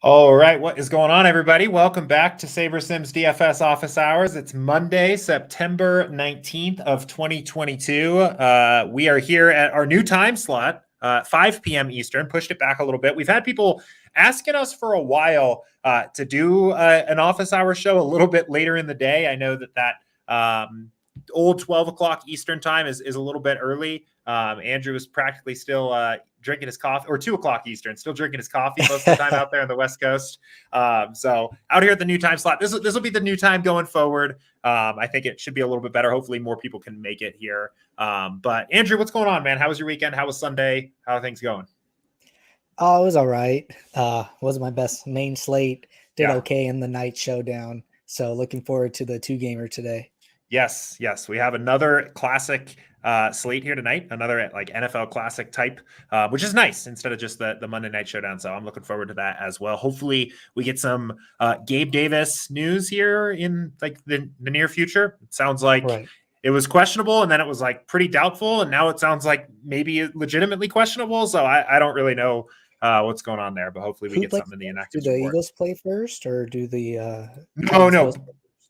All right, what is going on, everybody? Welcome back to SaberSim's DFS office hours. It's Monday, September 19th of 2022. We are here at our new time slot, 5 p.m. Eastern, pushed it back a little bit. We've had people asking us for a while to do an office hour show a little bit later in the day. I know that old 12 o'clock Eastern time is a little bit early. Andrew is practically still drinking his coffee, or 2 o'clock Eastern, still drinking his coffee most of the time out there on the West Coast. So out here at the new time slot, this will be the new time going forward. I think it should be a little bit better. Hopefully more people can make it here. But Andrew, what's going on, man? How was your weekend? How was Sunday? How are things going? Oh, it was all right. Wasn't my best main slate. Did Yeah. okay in the night showdown. So looking forward to the 2-gamer today. Yes. We have another classic slate here tonight, another like NFL classic type, which is nice instead of just the Monday night showdown. So I'm looking forward to that as well. Hopefully we get some Gabe Davis news here in like the near future. It sounds like It was questionable, and then it was like pretty doubtful, and now it sounds like maybe legitimately questionable. So I don't really know what's going on there, but hopefully we get something in the inactive. Do the Eagles play first, or do the no?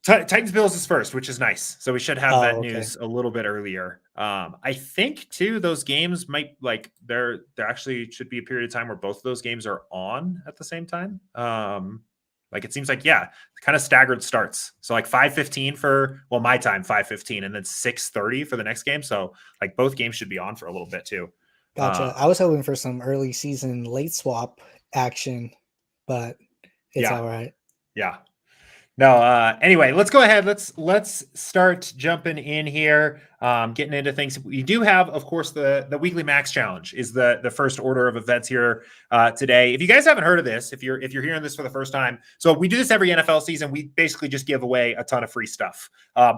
Titans Bills is first, which is nice. So we should have that news a little bit earlier. I think too, those games might like there actually should be a period of time where both of those games are on at the same time. Like it seems like, yeah, kind of staggered starts. So like 5:15 for, well, my time, 5:15, and then 6:30 for the next game. So like both games should be on for a little bit too. Gotcha. I was hoping for some early season late swap action, but it's all right. Yeah. No, anyway, let's go ahead. Let's start jumping in here, getting into things. We do have, of course, the weekly max challenge is the first order of events here today. If you guys haven't heard of this, if you're hearing this for the first time, so we do this every NFL season. We basically just give away a ton of free stuff.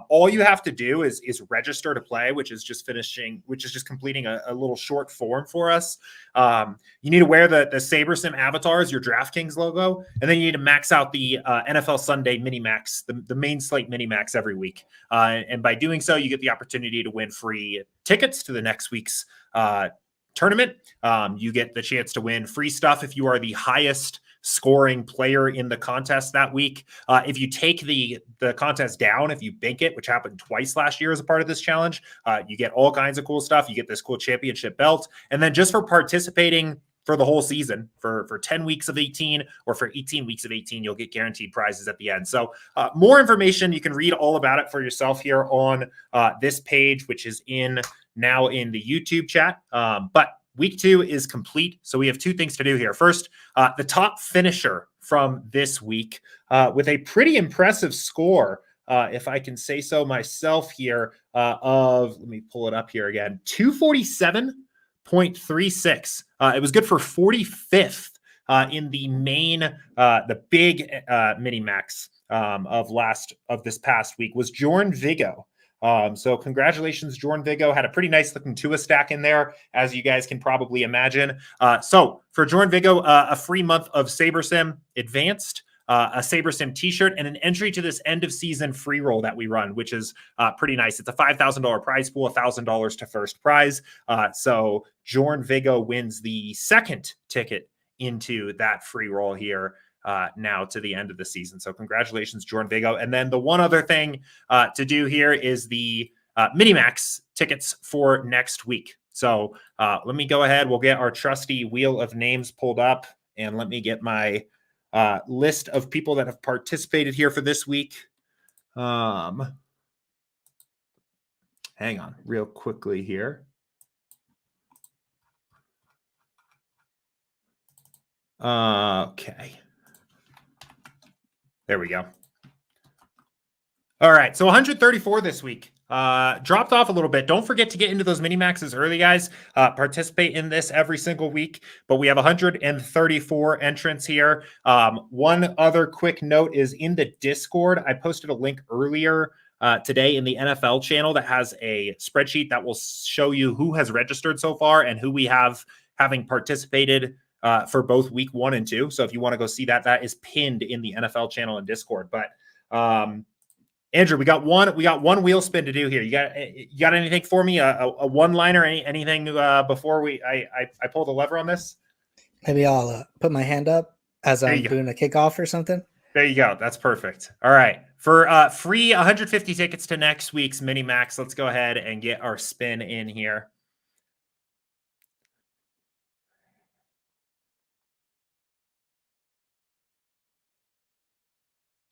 All you have to do is register to play, which is just completing a little short form for us. You need to wear the SaberSim avatar as your DraftKings logo, and then you need to max out the NFL Sunday mini max, the main slate mini max every week. And by doing so, you get the opportunity to win free tickets to the next week's tournament. You get the chance to win free stuff if you are the highest scoring player in the contest that week. If you take the contest down, if you bank it, which happened twice last year as a part of this challenge, you get all kinds of cool stuff. You get this cool championship belt. And then just for participating for the whole season, for 10 weeks of 18 or for 18 weeks of 18, you'll get guaranteed prizes at the end. So more information, you can read all about it for yourself here on this page, which is now in the YouTube chat. But week 2 is complete. So we have 2 things to do here. First, the top finisher from this week with a pretty impressive score, if I can say so myself here, let me pull it up here again, 247.36. It was good for 45th in the main, the big mini max of this past week was Jordan Vigo. So congratulations, Jordan Vigo. Had a pretty nice looking Tua stack in there, as you guys can probably imagine. So for Jordan Vigo, a free month of SaberSim Advanced, a SaberSim t-shirt, and an entry to this end of season free roll that we run, which is pretty nice. It's a $5,000 prize pool, $1,000 to first prize. So Jordan Vigo wins the second ticket into that free roll here now to the end of the season. So congratulations, Jordan Vigo. And then the one other thing to do here is the Minimax tickets for next week. So let me go ahead. We'll get our trusty wheel of names pulled up, and let me get my list of people that have participated here for this week. Hang on real quickly here. Okay. There we go. All right. So 134 this week. Dropped off a little bit. Don't forget to get into those mini maxes early, guys. Participate in this every single week, but we have 134 entrants here. One other quick note is in the Discord, I posted a link earlier today in the NFL channel that has a spreadsheet that will show you who has registered so far and who we have having participated for both week 1 and 2. So if you want to go see that, that is pinned in the NFL channel and Discord. But Andrew, we got one wheel spin to do here. You got anything for me? A one-liner, anything before I pull the lever on this? Maybe I'll put my hand up. as There I'm you go. doing a kickoff or something. There you go. That's perfect. All right. For free 150 tickets to next week's Mini Max, let's go ahead and get our spin in here.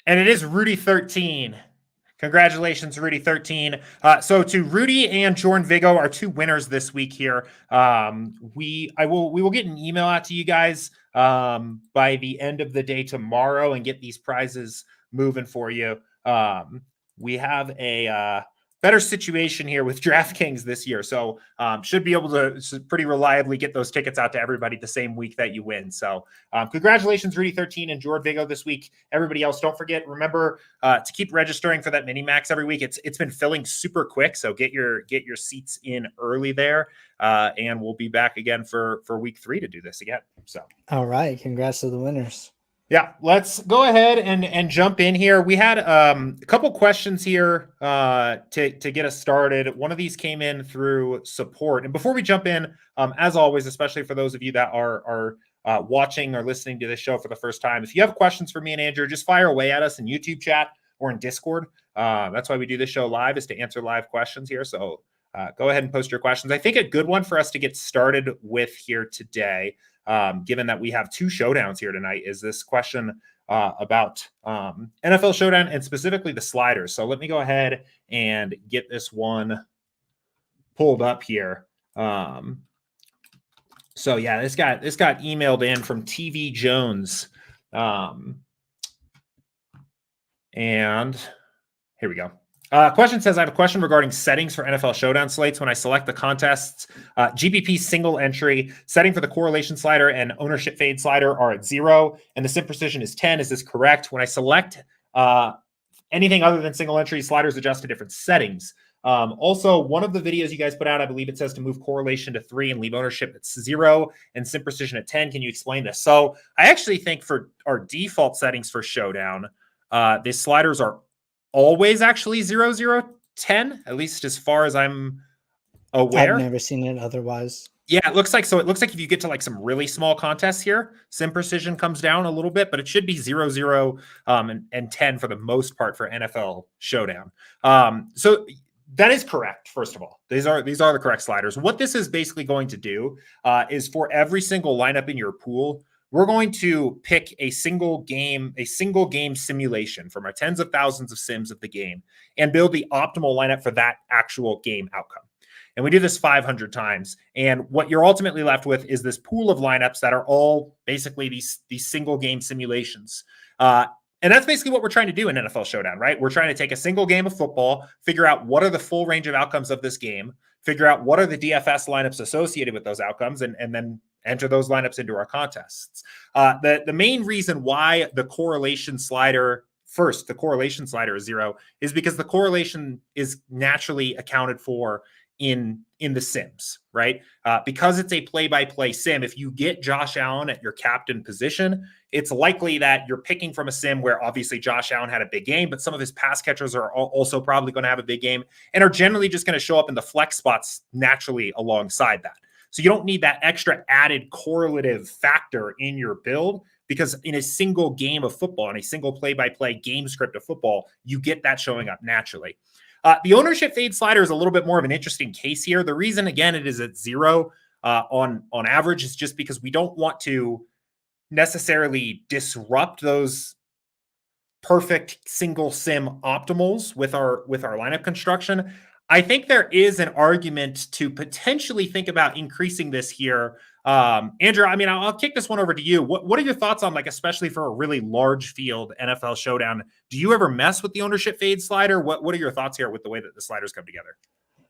And it is Rudy 13. Congratulations, Rudy 13. So to Rudy and Jordan Vigo, our two winners this week here. We will get an email out to you guys by the end of the day tomorrow and get these prizes moving for you. We have a better situation here with DraftKings this year, so should be able to pretty reliably get those tickets out to everybody the same week that you win. So congratulations, Rudy 13 and Jordan Vigo this week. Everybody else, don't forget, remember to keep registering for that mini max every week. It's been filling super quick, so get your seats in early there, and we'll be back again for week 3 to do this again. So all right, congrats to the winners. Yeah, let's go ahead and jump in here. We had a couple questions here to get us started. One of these came in through support. And before we jump in, as always, especially for those of you that are watching or listening to this show for the first time, if you have questions for me and Andrew, just fire away at us in YouTube chat or in Discord. That's why we do this show live, is to answer live questions here. So go ahead and post your questions. I think a good one for us to get started with here today, given that we have 2 showdowns here tonight, is this question about NFL Showdown and specifically the sliders. So let me go ahead and get this one pulled up here. So yeah, this got emailed in from TV Jones. And here we go. Question says, I have a question regarding settings for NFL Showdown slates. When I select the contests, GPP single entry, setting for the correlation slider and ownership fade slider are at 0, and the sim precision is 10. Is this correct? When I select anything other than single entry, sliders adjust to different settings. Also, one of the videos you guys put out, I believe it says to move correlation to 3 and leave ownership at 0 and sim precision at 10. Can you explain this? So I actually think for our default settings for Showdown, the sliders are always actually 0, 0, 10, at least as far as I'm aware. I've never seen it otherwise. Yeah, it looks like if you get to like some really small contests here, sim precision comes down a little bit, but it should be 0, 0, and 10 for the most part for NFL Showdown. So that is correct. First of all, these are the correct sliders. What this is basically going to do is for every single lineup in your pool, we're going to pick a single game simulation from our tens of thousands of sims of the game and build the optimal lineup for that actual game outcome. And we do this 500 times. And what you're ultimately left with is this pool of lineups that are all basically these single game simulations. And that's basically what we're trying to do in NFL Showdown, right? We're trying to take a single game of football, figure out what are the full range of outcomes of this game, figure out what are the DFS lineups associated with those outcomes, and then enter those lineups into our contests. The main reason why the correlation slider is 0 is because the correlation is naturally accounted for in the sims, right? Because it's a play-by-play sim, if you get Josh Allen at your captain position, it's likely that you're picking from a sim where obviously Josh Allen had a big game, but some of his pass catchers are also probably going to have a big game and are generally just going to show up in the flex spots naturally alongside that. So you don't need that extra added correlative factor in your build, because in a single game of football, in a single play-by-play game script of football, you get that showing up naturally. The ownership fade slider is a little bit more of an interesting case here. The reason, again, it is at 0 on average is just because we don't want to necessarily disrupt those perfect single sim optimals with our lineup construction. I think there is an argument to potentially think about increasing this here. Andrew, I mean, I'll kick this one over to you. What are your thoughts on, like, especially for a really large field NFL Showdown? Do you ever mess with the ownership fade slider? What are your thoughts here with the way that the sliders come together?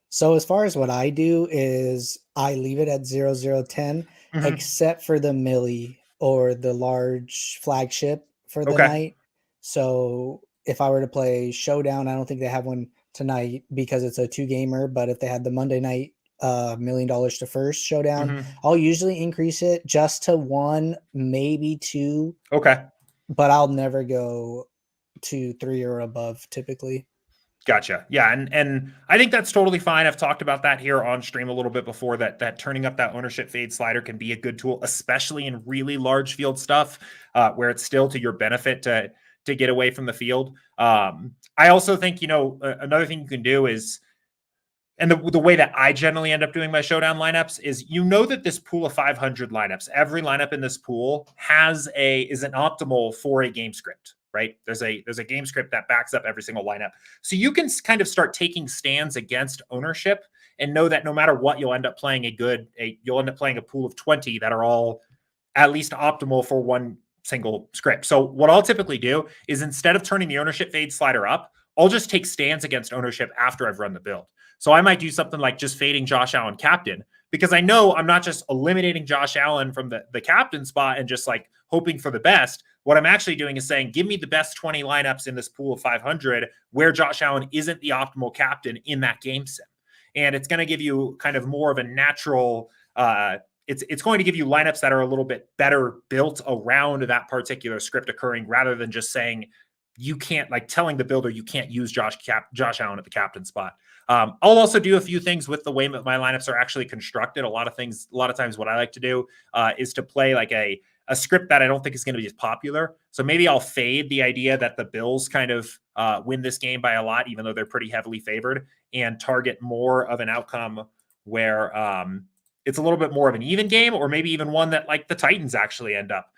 So as far as what I do is I leave it at 0, 0, 10, except for the milli or the large flagship for the night. So if I were to play Showdown, I don't think they have one tonight because it's a 2-gamer, but if they had the Monday night $1 million to first Showdown, I'll usually increase it just to 1, maybe 2. Okay. But I'll never go to 3 or above typically. Gotcha. Yeah, and I think that's totally fine. I've talked about that here on stream a little bit before, that turning up that ownership fade slider can be a good tool, especially in really large field stuff, where it's still to your benefit to get away from the field. I also think, another thing you can do is, and the way that I generally end up doing my showdown lineups is, that this pool of 500 lineups, every lineup in this pool is an optimal for a game script, right? There's a game script that backs up every single lineup. So you can kind of start taking stands against ownership and know that no matter what, you'll end up playing a pool of 20 that are all at least optimal for one single script. So what I'll typically do is, instead of turning the ownership fade slider up, I'll just take stands against ownership after I've run the build. So I might do something like just fading Josh Allen captain, because I know I'm not just eliminating Josh Allen from the captain spot and just like hoping for the best. What I'm actually doing is saying, give me the best 20 lineups in this pool of 500 where Josh Allen isn't the optimal captain in that game sim. And it's going to give you kind of more of a natural, it's going to give you lineups that are a little bit better built around that particular script occurring, rather than just saying, you can't, like telling the builder you can't use Josh Allen at the captain spot. I'll also do a few things with the way that my lineups are actually constructed. A lot of times what I like to do is to play like a script that I don't think is going to be as popular. So maybe I'll fade the idea that the Bills kind of win this game by a lot, even though they're pretty heavily favored, and target more of an outcome where it's a little bit more of an even game, or maybe even one that like the Titans actually end up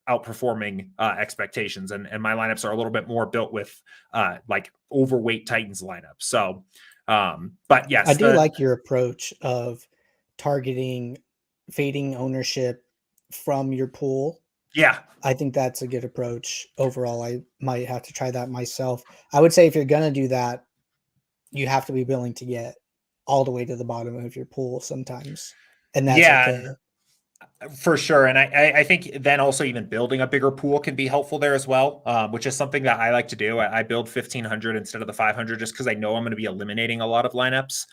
outperforming expectations, and my lineups are a little bit more built with like overweight Titans lineups. So, but yes, I do like your approach of targeting fading ownership from your pool. Yeah, I think that's a good approach overall. I might have to try that myself. I would say if you're going to do that, you have to be willing to get all the way to the bottom of your pool sometimes, and that's okay. For sure. And I think then also even building a bigger pool can be helpful there as well, which is something that I like to do. I build 1,500 instead of the 500 just because I know I'm going to be eliminating a lot of lineups.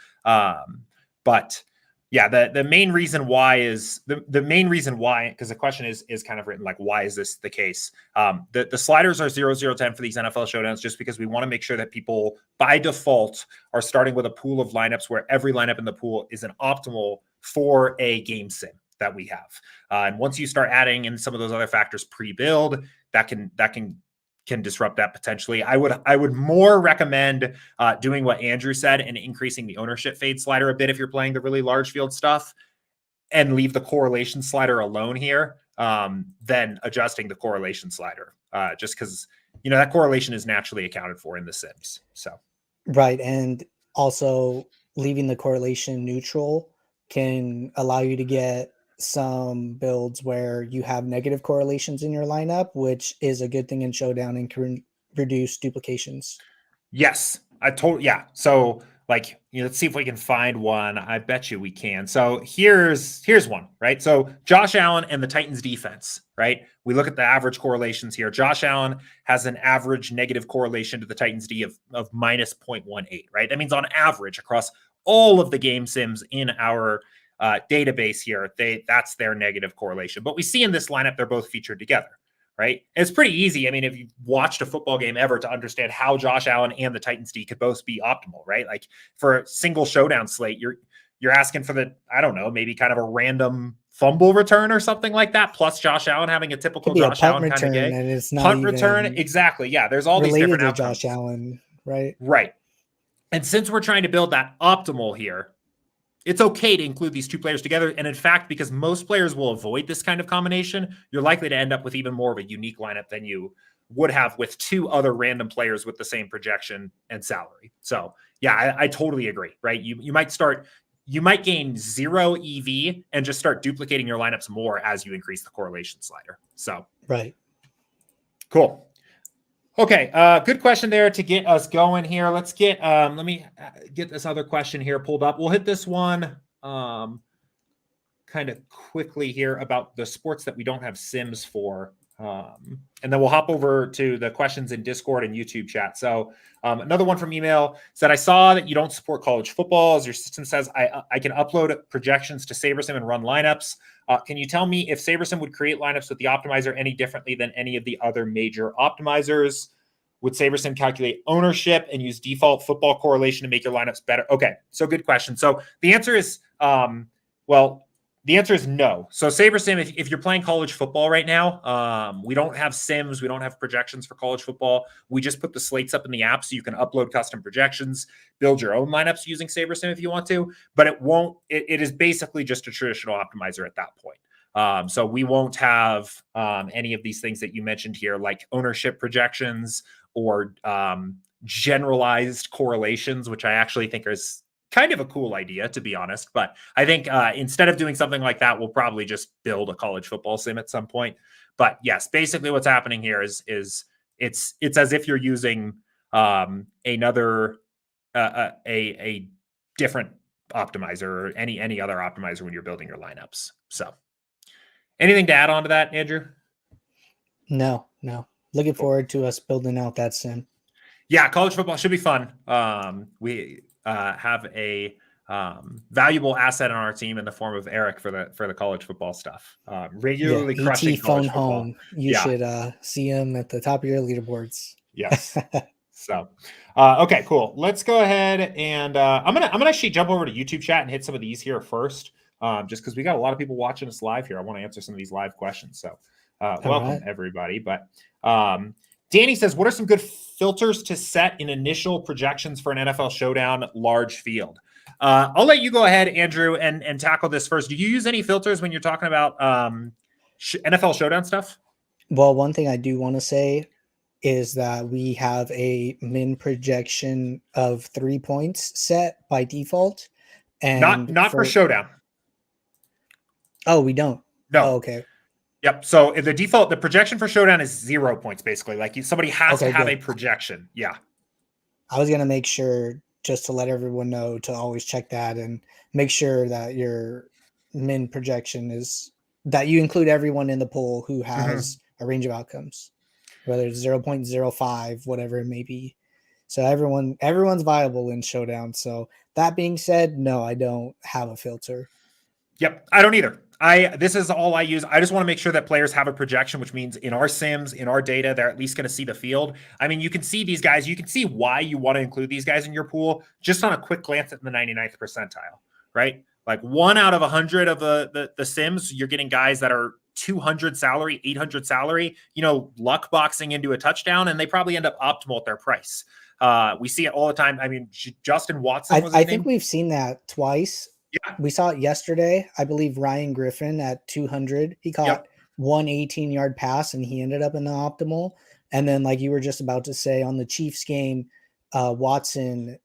But yeah, the main reason why is the main reason why, because the question is kind of written like, why is this the case? The sliders are 0, 0, 10 for these NFL showdowns, just because we want to make sure that people by default are starting with a pool of lineups where every lineup in the pool is an optimal for a game sim that we have. And once you start adding in some of those other factors pre-build, that can disrupt that potentially. I would more recommend doing what Andrew said and increasing the ownership fade slider a bit if you're playing the really large field stuff, and leave the correlation slider alone here, than adjusting the correlation slider, just because that correlation is naturally accounted for in the sims. So right, and also leaving the correlation neutral can allow you to get some builds where you have negative correlations in your lineup, which is a good thing in showdown and can reduce duplications. Yes, yeah. So like, let's see if we can find one. I bet you we can. So here's one, right? So Josh Allen and the Titans defense, right? We look at the average correlations here. Josh Allen has an average negative correlation to the Titans D of minus 0.18, right? That means on average across all of the game sims in our database here, that's their negative correlation. But we see in this lineup, they're both featured together, right? And it's pretty easy. I mean, if you've watched a football game ever, to understand how Josh Allen and the Titans D could both be optimal, right? Like for a single showdown slate, you're asking for I don't know, maybe kind of a random fumble return or something like that, plus Josh Allen having a typical Josh Allen kind of game. And it's not punt return, exactly. Yeah, there's all these different outcomes. Josh Allen, right? Right. And since we're trying to build that optimal here, it's okay to include these two players together. And in fact, because most players will avoid this kind of combination, you're likely to end up with even more of a unique lineup than you would have with two other random players with the same projection and salary. So yeah, I totally agree, right? You might gain 0 EV and just start duplicating your lineups more as you increase the correlation slider. So right. Cool. Okay, good question there to get us going here. Let's get, let me get this other question here pulled up. We'll hit this one kind of quickly here about the sports that we don't have sims for. And then we'll hop over to the questions in Discord and YouTube chat. So another one from email said, I saw that you don't support college football. As your system says, I can upload projections to SaberSim and run lineups. Can you tell me if SaberSim would create lineups with the optimizer any differently than any of the other major optimizers? Would SaberSim calculate ownership and use default football correlation to make your lineups better? Okay, so good question. So the answer is, the answer is no. So SaberSim, if you're playing college football right now, we don't have sims. We don't have projections for college football. We just put the slates up in the app so you can upload custom projections, build your own lineups using SaberSim if you want to, but it is basically just a traditional optimizer at that point. So we won't have any of these things that you mentioned here, like ownership projections or generalized correlations, which I actually think is kind of a cool idea, to be honest. But I think instead of doing something like that, we'll probably just build a college football sim at some point. But yes, basically what's happening here is it's as if you're using another a different optimizer or any other optimizer when you're building your lineups. So anything to add on to that, Andrew? No. Looking forward to us building out that sim. Yeah, college football should be fun. We have a valuable asset on our team in the form of Eric for the college football stuff. Regularly crushing ET college phone football. home. You should see him at the top of your leaderboards. Yes. So, okay, cool. Let's go ahead and I'm gonna actually jump over to YouTube chat and hit some of these here first, just because we got a lot of people watching us live here. I want to answer some of these live questions. So, welcome everybody. But Danny says, what are some good filters to set in initial projections for an NFL Showdown large field? I'll let you go ahead, Andrew, and tackle this first. Do you use any filters when you're talking about NFL Showdown stuff? Well, one thing I do want to say is that we have a min projection of 3 points set by default. And not for Showdown. Oh, we don't? No. Oh, okay. Yep. So the projection for Showdown is 0 points, basically. Like somebody has to have a projection. Yeah. I was going to make sure just to let everyone know to always check that and make sure that your min projection is that you include everyone in the pool who has a range of outcomes, whether it's 0.05, whatever it may be. So everyone's viable in Showdown. So that being said, no, I don't have a filter. Yep. I don't either. This is all I use. I just want to make sure that players have a projection, which means in our sims, in our data, they're at least going to see the field. I mean, you can see these guys. You can see why you want to include these guys in your pool just on a quick glance at the 99th percentile, right? Like 1 out of 100 of the sims, you're getting guys that are 200 salary, 800 salary, luck boxing into a touchdown, and they probably end up optimal at their price. We see it all the time. I mean, Justin Watson was his name. Think we've seen that twice. Yeah. We saw it yesterday. I believe Ryan Griffin at 200. He caught 1 18-yard pass, and he ended up in the optimal. And then, like you were just about to say, on the Chiefs game, Watson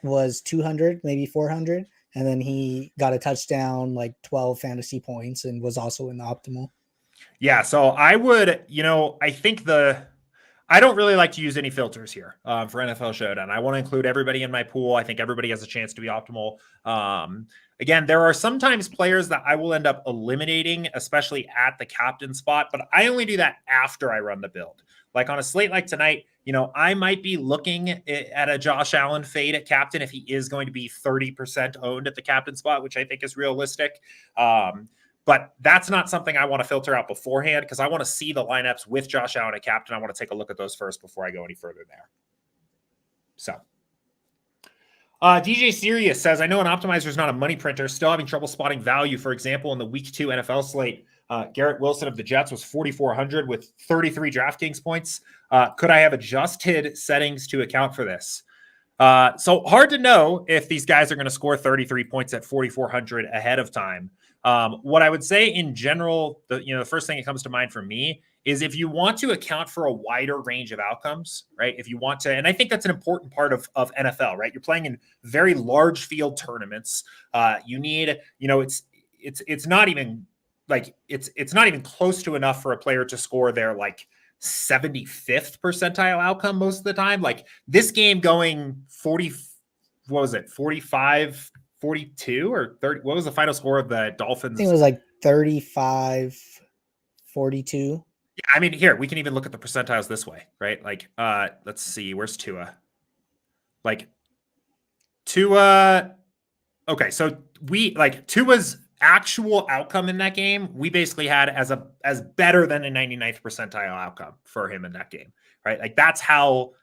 was 200, maybe 400. And then he got a touchdown, like 12 fantasy points, and was also in the optimal. Yeah. So I would, I think I don't really like to use any filters here for NFL Showdown. I want to include everybody in my pool. I think everybody has a chance to be optimal. Again, there are sometimes players that I will end up eliminating, especially at the captain spot, but I only do that after I run the build. Like on a slate like tonight, I might be looking at a Josh Allen fade at captain if he is going to be 30% owned at the captain spot, which I think is realistic. But that's not something I want to filter out beforehand because I want to see the lineups with Josh Allen at captain. I want to take a look at those first before I go any further there. So DJ Sirius says, I know an optimizer is not a money printer, still having trouble spotting value. For example, in the week 2 NFL slate, Garrett Wilson of the Jets was 4,400 with 33 DraftKings points. Could I have adjusted settings to account for this? So hard to know if these guys are going to score 33 points at 4,400 ahead of time. What I would say in general, the first thing that comes to mind for me is if you want to account for a wider range of outcomes, right? If you want to, and I think that's an important part of NFL, right? You're playing in very large field tournaments. You need, it's not even like it's not even close to enough for a player to score their like 75th percentile outcome most of the time. Like this game going 40, what was it? 45, 42 or 30. What was the final score of the Dolphins? I think it was like 35, 42. Yeah, I mean, here, we can even look at the percentiles this way, right? Like, let's see, where's Tua? Like, Tua, okay, so Tua's actual outcome in that game, we basically had as better than a 99th percentile outcome for him in that game, right? Like that's how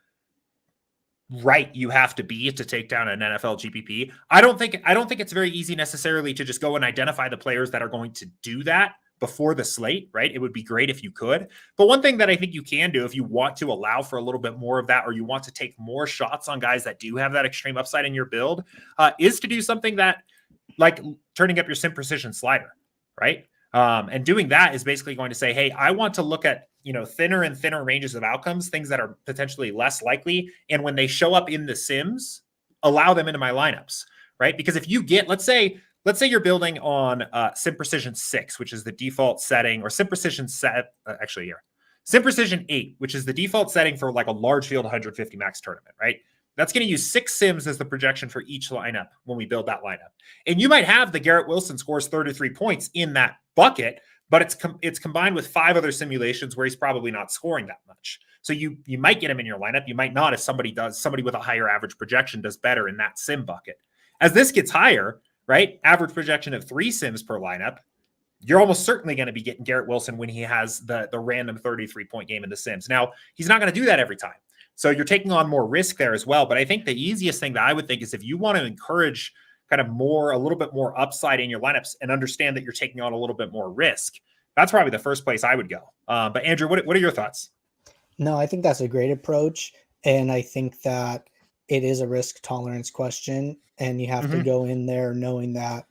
right you have to be to take down an NFL GPP. I don't think it's very easy necessarily to just go and identify the players that are going to do that before the slate, right? It would be great if you could. But one thing that I think you can do if you want to allow for a little bit more of that, or you want to take more shots on guys that do have that extreme upside in your build, is to do something that like turning up your sim precision slider, right? And doing that is basically going to say, hey, I want to look at, thinner and thinner ranges of outcomes, things that are potentially less likely. And when they show up in the sims, allow them into my lineups, right? Because if you get, let's say you're building on sim precision 6, which is the default setting, or sim precision sim precision 8, which is the default setting for like a large field 150 max tournament, right? That's going to use 6 sims as the projection for each lineup when we build that lineup. And you might have the Garrett Wilson scores 33 points in that bucket, but it's combined with 5 other simulations where he's probably not scoring that much. So you might get him in your lineup. You might not if somebody with a higher average projection does better in that sim bucket. As this gets higher, right, average projection of 3 sims per lineup, you're almost certainly going to be getting Garrett Wilson when he has the random 33-point game in the sims. Now, he's not going to do that every time. So you're taking on more risk there as well. But I think the easiest thing that I would think is if you want to encourage kind of a little bit more upside in your lineups and understand that you're taking on a little bit more risk, that's probably the first place I would go. But Andrew, what are your thoughts? No, I think that's a great approach. And I think that it is a risk tolerance question. And you have to go in there knowing that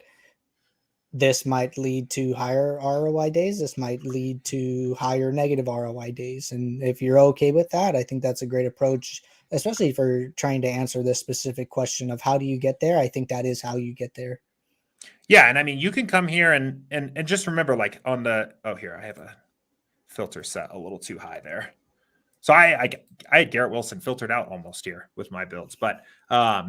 this might lead to higher ROI days. This might lead to higher negative ROI days. And if you're okay with that, I think that's a great approach, especially for trying to answer this specific question of how do you get there? I think that is how you get there. Yeah. And I mean, you can come here and just remember, like on here, I have a filter set a little too high there. So I had Garrett Wilson filtered out almost here with my builds, but I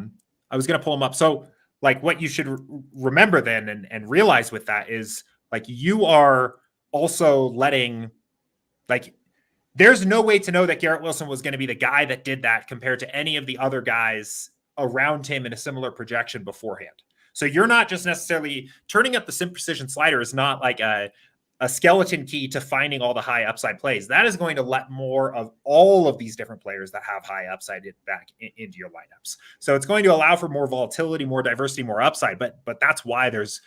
was going to pull him up. So like what you should remember then and realize with that is like you are also letting, like, there's no way to know that Garrett Wilson was going to be the guy that did that compared to any of the other guys around him in a similar projection beforehand. So you're not just necessarily turning up the sim precision slider is not like a skeleton key to finding all the high upside plays. That is going to let more of all of these different players that have high upside back into your lineups. So it's going to allow for more volatility, more diversity, more upside. But that's why there's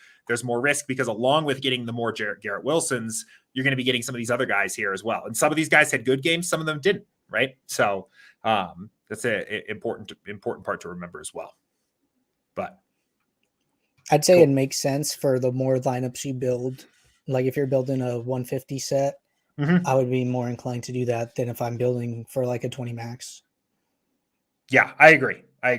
more risk, because along with getting the more Garrett Wilsons, you're going to be getting some of these other guys here as well. And some of these guys had good games, some of them didn't, right? So that's an important part to remember as well. But I'd say It makes sense for the more lineups you build. Like if you're building a 150 set, I would be more inclined to do that than if I'm building for like a 20 max. Yeah, I agree. I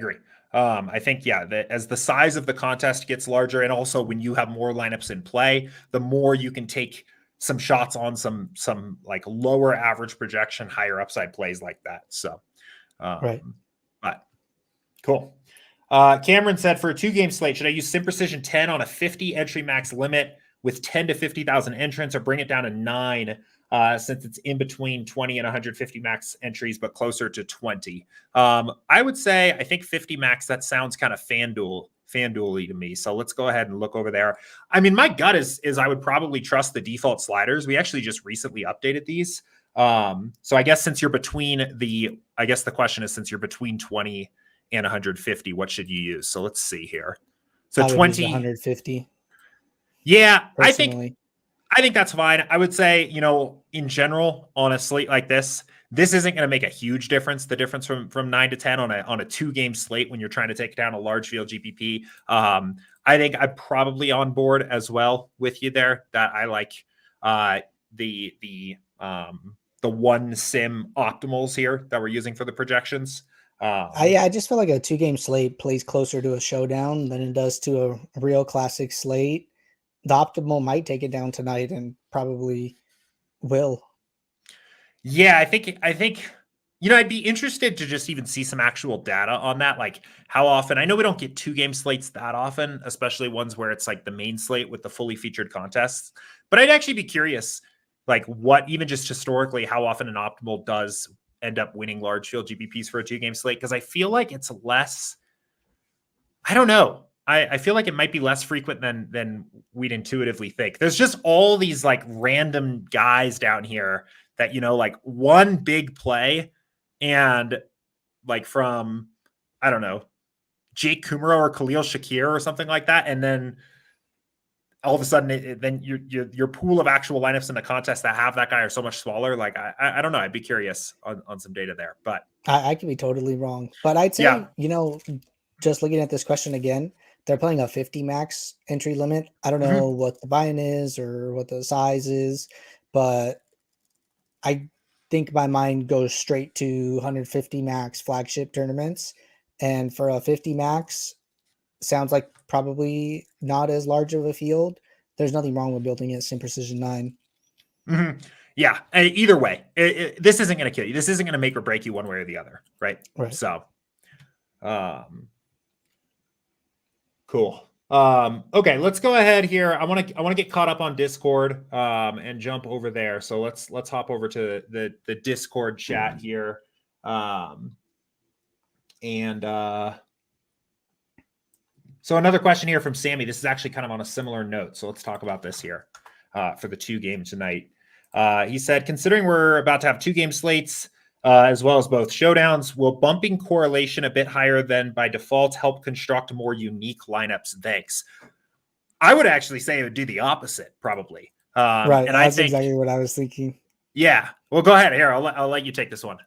think, that as the size of the contest gets larger, and also when you have more lineups in play, the more you can take some shots on some like lower average projection, higher upside plays like that. So, right. But cool. Cameron said, for a 2-game slate, should I use sim precision 10 on a 50 entry max limit with 10 to 50,000 entrants, or bring it down to 9 since it's in between 20 and 150 max entries, but closer to 20? I would say, I think 50 max, that sounds kind of FanDuel-y to me. So let's go ahead and look over there. I mean, my gut is I would probably trust the default sliders. We actually just recently updated these. So I guess since you're between the question is, since you're between 20 and 150, what should you use? So let's see here. So 20, 150. Yeah, personally. I think that's fine. I would say, in general, on a slate like this isn't going to make a huge difference. The difference from 9 to 10 on a 2-game slate when you're trying to take down a large field GPP. I think I'm probably on board as well with you there. That I like the 1 sim optimals here that we're using for the projections. I just feel like a 2-game slate plays closer to a showdown than it does to a real classic slate. The optimal might take it down tonight and probably will. Yeah, I think, I'd be interested to just even see some actual data on that. Like how often, I know we don't get 2-game slates that often, especially ones where it's like the main slate with the fully featured contests, but I'd actually be curious, like what, even just historically, how often an optimal does end up winning large field GPPs for a 2-game slate. Cause I feel like it's less, I don't know. I feel like it might be less frequent than we'd intuitively think. There's just all these like random guys down here that, like one big play and like from, I don't know, Jake Kumaro or Khalil Shakir or something like that. And then all of a sudden, then your pool of actual lineups in the contest that have that guy are so much smaller. Like, I don't know. I'd be curious on some data there, but I could be totally wrong. But I'd yeah. say, just looking at this question again, they're playing a 50 max entry limit. I don't know what the buy-in is or what the size is, but I think my mind goes straight to 150 max flagship tournaments. And for a 50 max, sounds like probably not as large of a field. There's nothing wrong with building it Sim Precision 9. Yeah. Either way, this isn't going to kill you. This isn't going to make or break you one way or the other. Right. So, cool. Okay, let's go ahead here. I want to get caught up on Discord and jump over there. So let's hop over to the Discord chat here. So another question here from Sammy. This is actually kind of on a similar note. So let's talk about this here for the 2 games tonight. He said, considering we're about to have 2 game slates, as well as both showdowns, will bumping correlation a bit higher than by default help construct more unique lineups? Thanks. I would actually say it would do the opposite, probably. Right. And that's exactly what I was thinking. Yeah. Well, go ahead. Here, I'll let you take this one.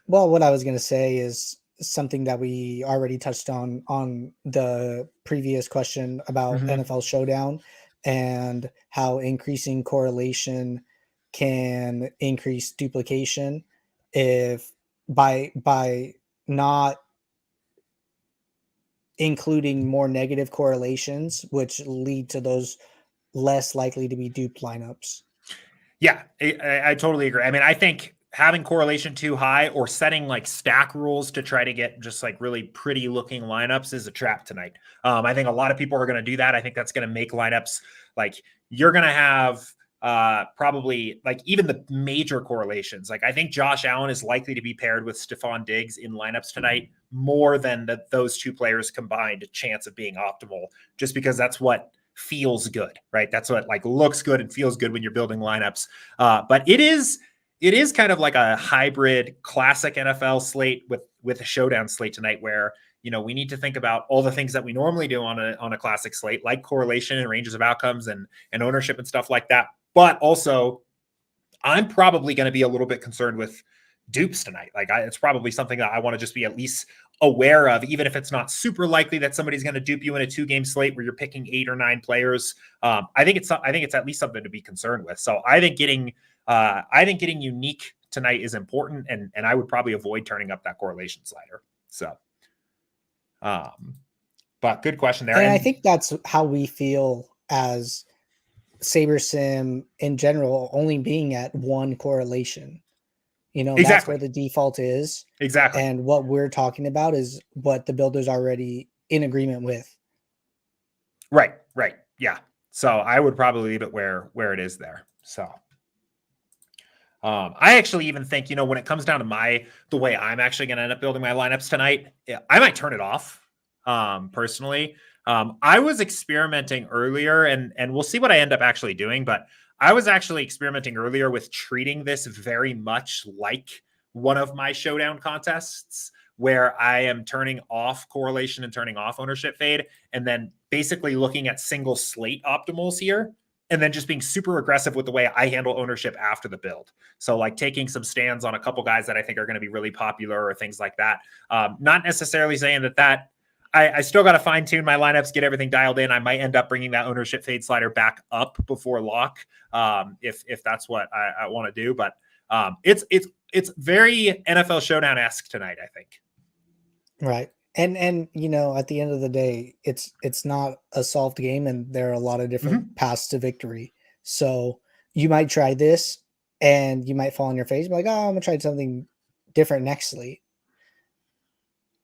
Well, what I was going to say is something that we already touched on the previous question about NFL Showdown and how increasing correlation can increase duplication if by not including more negative correlations, which lead to those less likely to be duped lineups. Yeah, I totally agree. I mean, I think having correlation too high or setting like stack rules to try to get just like really pretty looking lineups is a trap tonight. I think a lot of people are going to do that. I think that's going to make lineups like you're going to have probably like even the major correlations. Like I think Josh Allen is likely to be paired with Stephon Diggs in lineups tonight more than those 2 players combined chance of being optimal, just because that's what feels good, right? That's what like looks good and feels good when you're building lineups. But it is kind of like a hybrid classic NFL slate with a showdown slate tonight where, we need to think about all the things that we normally do on a classic slate, like correlation and ranges of outcomes and ownership and stuff like that. But also I'm probably going to be a little bit concerned with dupes tonight. Like it's probably something that I want to just be at least aware of, even if it's not super likely that somebody's going to dupe you in a 2 game slate where you're picking 8 or 9 players. I think it's at least something to be concerned with. So I think getting unique tonight is important, and I would probably avoid turning up that correlation slider. So, but good question there. And I think that's how we feel as SaberSim in general, only being at 1 correlation. Exactly. That's where the default is. Exactly. And what we're talking about is what the builder's already in agreement with. Right. Yeah. So I would probably leave it where it is there. So I actually even think, when it comes down to the way I'm actually going to end up building my lineups tonight, I might turn it off. Personally, I was experimenting earlier and we'll see what I end up actually doing, but I was actually experimenting earlier with treating this very much like one of my showdown contests where I am turning off correlation and turning off ownership fade, and then basically looking at single slate optimals here, and then just being super aggressive with the way I handle ownership after the build. So like taking some stands on a couple guys that I think are going to be really popular or things like that. Not necessarily saying that I still got to fine tune my lineups, get everything dialed in. I might end up bringing that ownership fade slider back up before lock, if that's what I want to do. But it's very NFL Showdown-esque tonight, I think. Right, and at the end of the day, it's not a solved game, and there are a lot of different paths to victory. So you might try this, and you might fall on your face, like, oh, I'm gonna try something different next slate.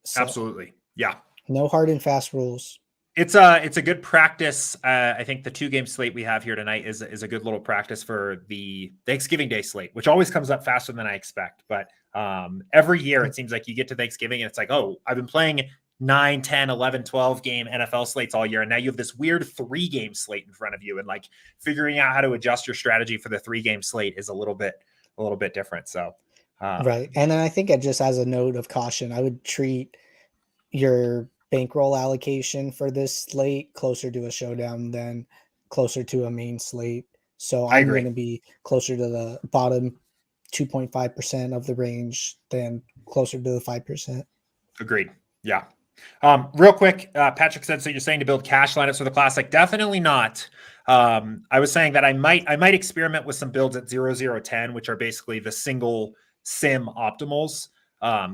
So, absolutely, yeah. No hard and fast rules. It's a good practice. I think the 2 game slate we have here tonight is a good little practice for the Thanksgiving Day slate, which always comes up faster than I expect. But every year it seems like you get to Thanksgiving and it's like, oh, I've been playing 9, 10, 11, 12 game NFL slates all year. And now you have this weird 3-game slate in front of you. And like figuring out how to adjust your strategy for the 3-game slate is a little bit different. So, right. And then I think just as a note of caution, I would treat your bankroll allocation for this slate closer to a showdown than closer to a main slate. So I'm going to be closer to the bottom 2.5% of the range than closer to the 5%. Agreed. Yeah. Real quick, Patrick said, so you're saying to build cash lineups for the classic? Definitely not. I was saying that I might experiment with some builds at 0-0-10, which are basically the single sim optimals.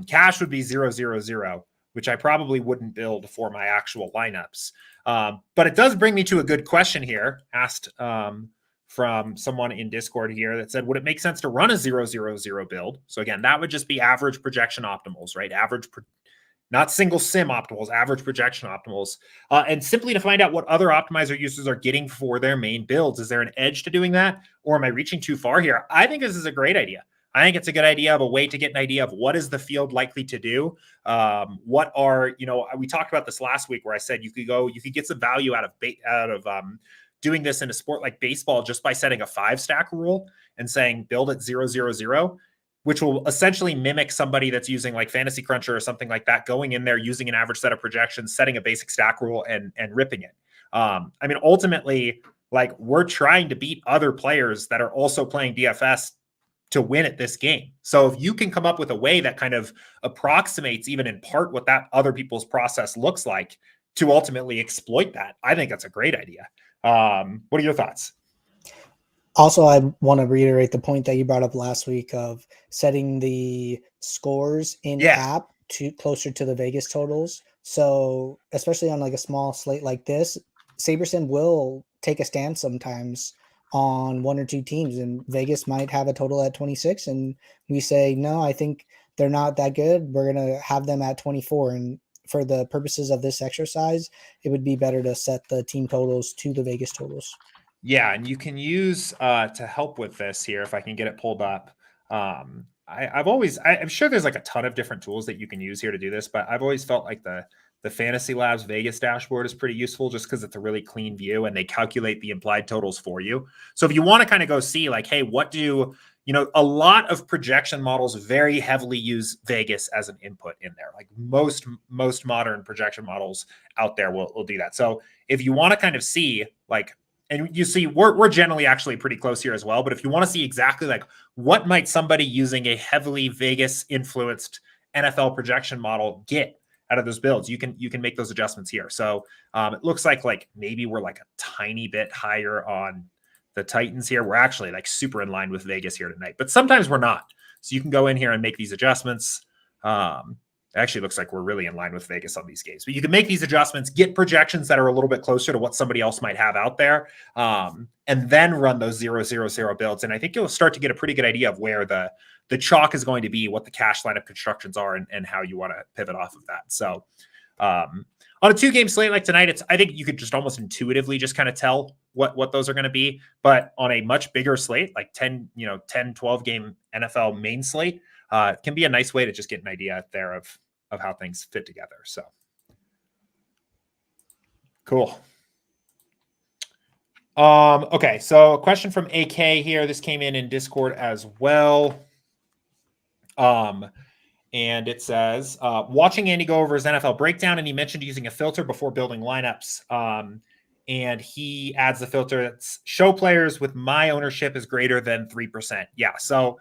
Cash would be 0-0-0, which I probably wouldn't build for my actual lineups. But it does bring me to a good question here, asked from someone in Discord here that said, would it make sense to run a 0-0-0 build? So again, that would just be average projection optimals, right? Not single sim optimals, average projection optimals. And simply to find out what other optimizer users are getting for their main builds. Is there an edge to doing that? Or am I reaching too far here? I think this is a great idea. I think it's a good idea of a way to get an idea of what is the field likely to do. What are, we talked about this last week where I said you could get some value out of doing this in a sport like baseball just by setting a 5-stack rule and saying build at 0-0-0. Which will essentially mimic somebody that's using like Fantasy Cruncher or something like that, going in there, using an average set of projections, setting a basic stack rule and ripping it. Ultimately, like we're trying to beat other players that are also playing DFS to win at this game. So if you can come up with a way that kind of approximates even in part what that other people's process looks like to ultimately exploit that, I think that's a great idea. What are your thoughts? Also, I want to reiterate the point that you brought up last week of setting the scores in app to closer to the Vegas totals. So especially on like a small slate like this, SaberSim will take a stand sometimes on one or two teams, and Vegas might have a total at 26. And we say, no, I think they're not that good. We're going to have them at 24. And for the purposes of this exercise, it would be better to set the team totals to the Vegas totals. Yeah, and you can use to help with this here, if I can get it pulled up. I'm sure there's like a ton of different tools that you can use here to do this, but I've always felt like the Fantasy Labs Vegas dashboard is pretty useful just because it's a really clean view and they calculate the implied totals for you. So if you want to kind of go see like, hey, what do a lot of projection models very heavily use Vegas as an input in there. Like most modern projection models out there will do that. So if you want to kind of see like, and you see, we're generally actually pretty close here as well. But if you want to see exactly like what might somebody using a heavily Vegas influenced NFL projection model get out of those builds, you can make those adjustments here. So it looks like maybe we're like a tiny bit higher on the Titans here. We're actually like super in line with Vegas here tonight, but sometimes we're not. So you can go in here and make these adjustments. It actually looks like we're really in line with Vegas on these games, but you can make these adjustments, get projections that are a little bit closer to what somebody else might have out there, and then run those 0-0-0 builds. And I think you'll start to get a pretty good idea of where the chalk is going to be, what the cash lineup constructions are, and how you want to pivot off of that. So on a 2-game slate like tonight, I think you could just almost intuitively just kind of tell what those are going to be. But on a much bigger slate, like 10, 12 game NFL main slate, it can be a nice way to just get an idea there of how things fit together. So cool. Okay. So a question from AK here. This came in Discord as well. And it says, watching Andy go over his NFL breakdown, and he mentioned using a filter before building lineups. And he adds the filter that's show players with my ownership is greater than 3%. Yeah. So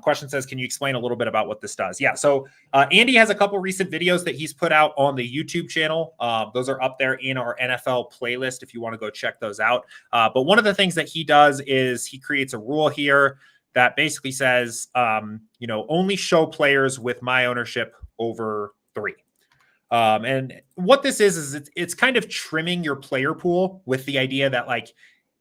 question says, can you explain a little bit about what this does? Yeah. So Andy has a couple recent videos that he's put out on the YouTube channel. Those are up there in our NFL playlist if you want to go check those out. But one of the things that he does is he creates a rule here that basically says, only show players with my ownership over 3. And what this is it's kind of trimming your player pool with the idea that like,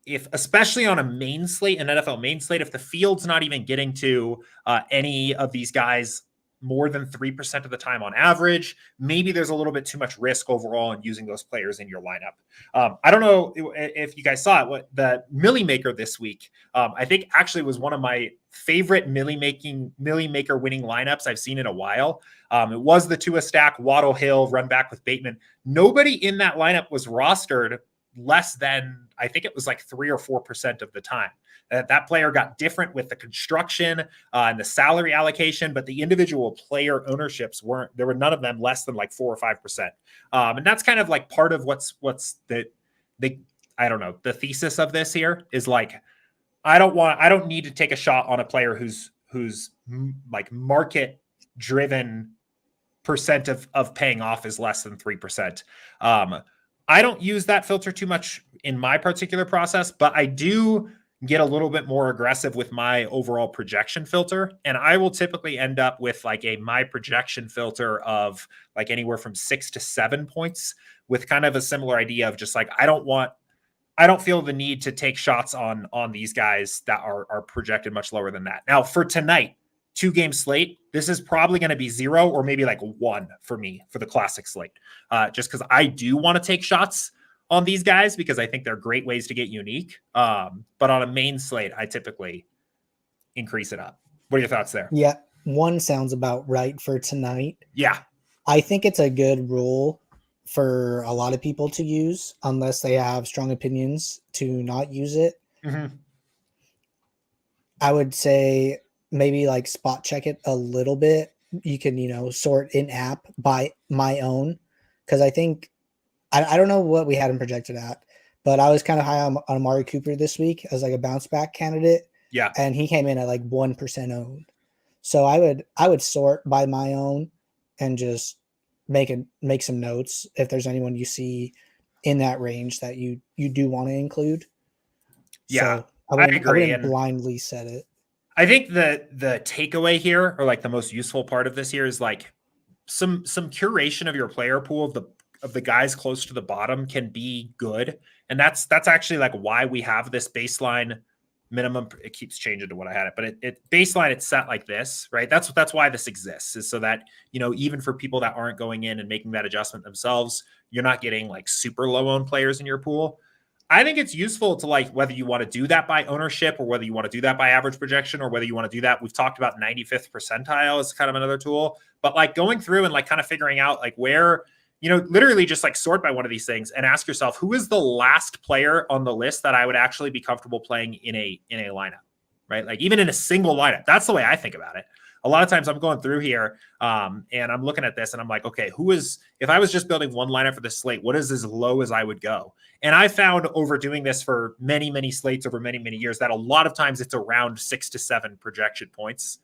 if especially on a main slate, an NFL main slate, if the field's not even getting to any of these guys more than 3% of the time on average, maybe there's a little bit too much risk overall in using those players in your lineup. I don't know if you guys saw it, what the Millie Maker this week, I think actually was one of my favorite Millie Maker winning lineups I've seen in a while. It was the Tua stack, Waddle Hill, run back with Bateman. Nobody in that lineup was rostered less than, I think it was like 3 or 4% of the time. That player got different with the construction and the salary allocation, but the individual player ownerships there were none of them less than like 4 or 5%. And that's kind of like part of what's the I don't know, the thesis of this here is like, I don't need to take a shot on a player who's like market driven percent of paying off is less than 3%. I don't use that filter too much in my particular process, but I do get a little bit more aggressive with my overall projection filter. And I will typically end up with like my projection filter of like anywhere from 6 to 7 points, with kind of a similar idea of just like, I don't feel the need to take shots on these guys that are projected much lower than that. Now for tonight, 2-game slate, this is probably going to be 0 or maybe like 1 for me for the classic slate. Just because I do want to take shots on these guys because I think they're great ways to get unique. But on a main slate, I typically increase it up. What are your thoughts there? Yeah, 1 sounds about right for tonight. Yeah. I think it's a good rule for a lot of people to use unless they have strong opinions to not use it. Mm-hmm. I would say maybe like spot check it a little bit. You can, sort in app by my own. Cause I think, I don't know what we had him projected at, but I was kind of high on Amari Cooper this week as like a bounce back candidate. Yeah. And he came in at like 1% owned. So I would sort by my own and just make some notes if there's anyone you see in that range that you do want to include. Yeah. So I wouldn't blindly set it. I think the takeaway here, or like the most useful part of this here, is like some curation of your player pool of the guys close to the bottom can be good. And that's actually like why we have this baseline minimum. It keeps changing to what I had it, but it baseline, it's set like this, right? That's why this exists, is so that, even for people that aren't going in and making that adjustment themselves, you're not getting like super low owned players in your pool. I think it's useful to like, whether you want to do that by ownership or whether you want to do that by average projection or whether you want to do that. We've talked about 95th percentile as kind of another tool, but like going through and like kind of figuring out like where, literally just like sort by one of these things and ask yourself, who is the last player on the list that I would actually be comfortable playing in a lineup, right? Like even in a single lineup. That's the way I think about it. A lot of times I'm going through here and I'm looking at this and I'm like, okay, if I was just building one lineup for this slate, what is as low as I would go? And I found over doing this for many, many slates over many, many years that a lot of times it's around 6 to 7 projection points.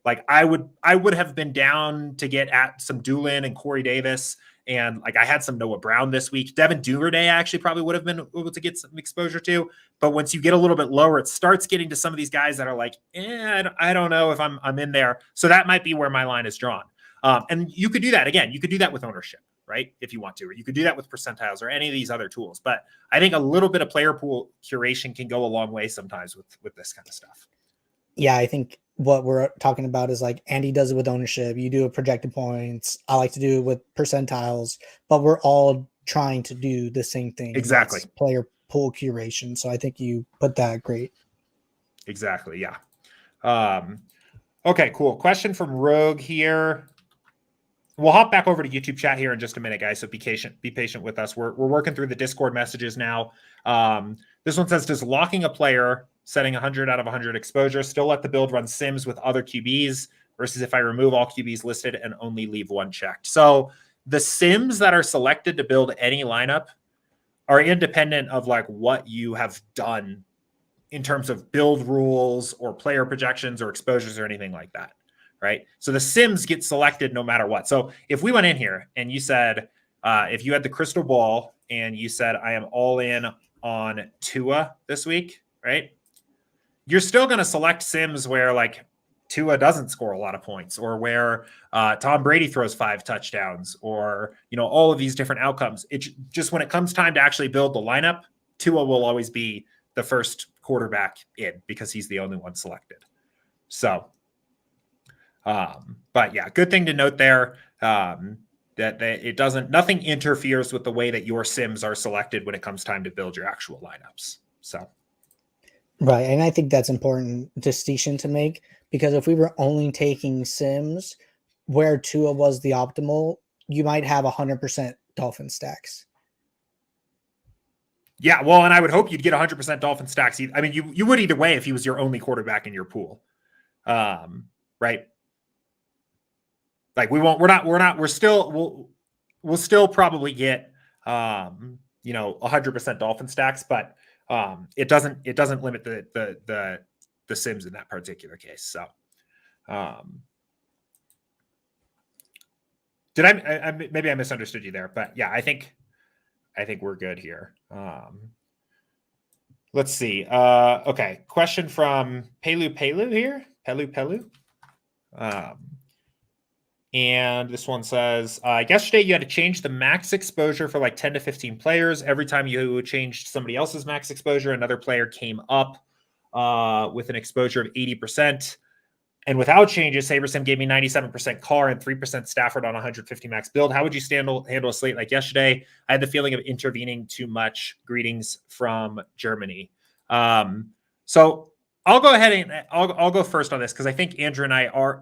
Like I would have been down to get at some Doolin and Corey Davis. And like I had some Noah Brown this week. Devin Duvernay I actually probably would have been able to get some exposure to. But once you get a little bit lower, it starts getting to some of these guys that are like, I don't know if I'm in there. So that might be where my line is drawn. And you could do that. Again, you could do that with ownership, right? If you want to, or you could do that with percentiles or any of these other tools. But I think a little bit of player pool curation can go a long way sometimes with this kind of stuff. Yeah, I think what we're talking about is like Andy does it with ownership. You do it projected points. I like to do it with percentiles, but we're all trying to do the same thing. Exactly. Player pool curation. So I think you put that great. Exactly. Yeah. Okay, cool. Question from Rogue here. We'll hop back over to YouTube chat here in just a minute, guys. So be patient with us. We're working through the Discord messages now. This one says, does locking a player setting 100 out of 100 exposure still let the build run sims with other QBs versus if I remove all QBs listed and only leave one checked? So the sims that are selected to build any lineup are independent of like what you have done in terms of build rules or player projections or exposures or anything like that, right? So the sims get selected no matter what. So if we went in here and you said, if you had the crystal ball and you said, I am all in on Tua this week, right? You're still going to select sims where like Tua doesn't score a lot of points, or where Tom Brady throws 5 touchdowns, or, all of these different outcomes. It just, when it comes time to actually build the lineup, Tua will always be the first quarterback in because he's the only one selected. So But yeah, good thing to note there. That it doesn't, nothing interferes with the way that your sims are selected when it comes time to build your actual lineups. So, right. And I think that's important distinction to make, because if we were only taking sims where Tua was the optimal, you might have 100% Dolphin stacks. yeah, well, and I would hope you'd get 100% Dolphin stacks. I mean, you would either way if he was your only quarterback in your pool, right? Like we'll still probably get 100% Dolphin stacks, but it doesn't limit the sims in that particular case. So did I maybe I misunderstood you there, but yeah, I think we're good here. Let's see. Okay, question from Pelu here. Pelu. And this one says, yesterday you had to change the max exposure for like 10 to 15 players. Every time you changed somebody else's max exposure, another player came up with an exposure of 80%. And without changes, SaberSim gave me 97% Carr and 3% Stafford on 150 max build. How would you handle a slate like yesterday? I had the feeling of intervening too much. Greetings from Germany. So I'll go ahead and I'll go first on this, because I think Andrew and I are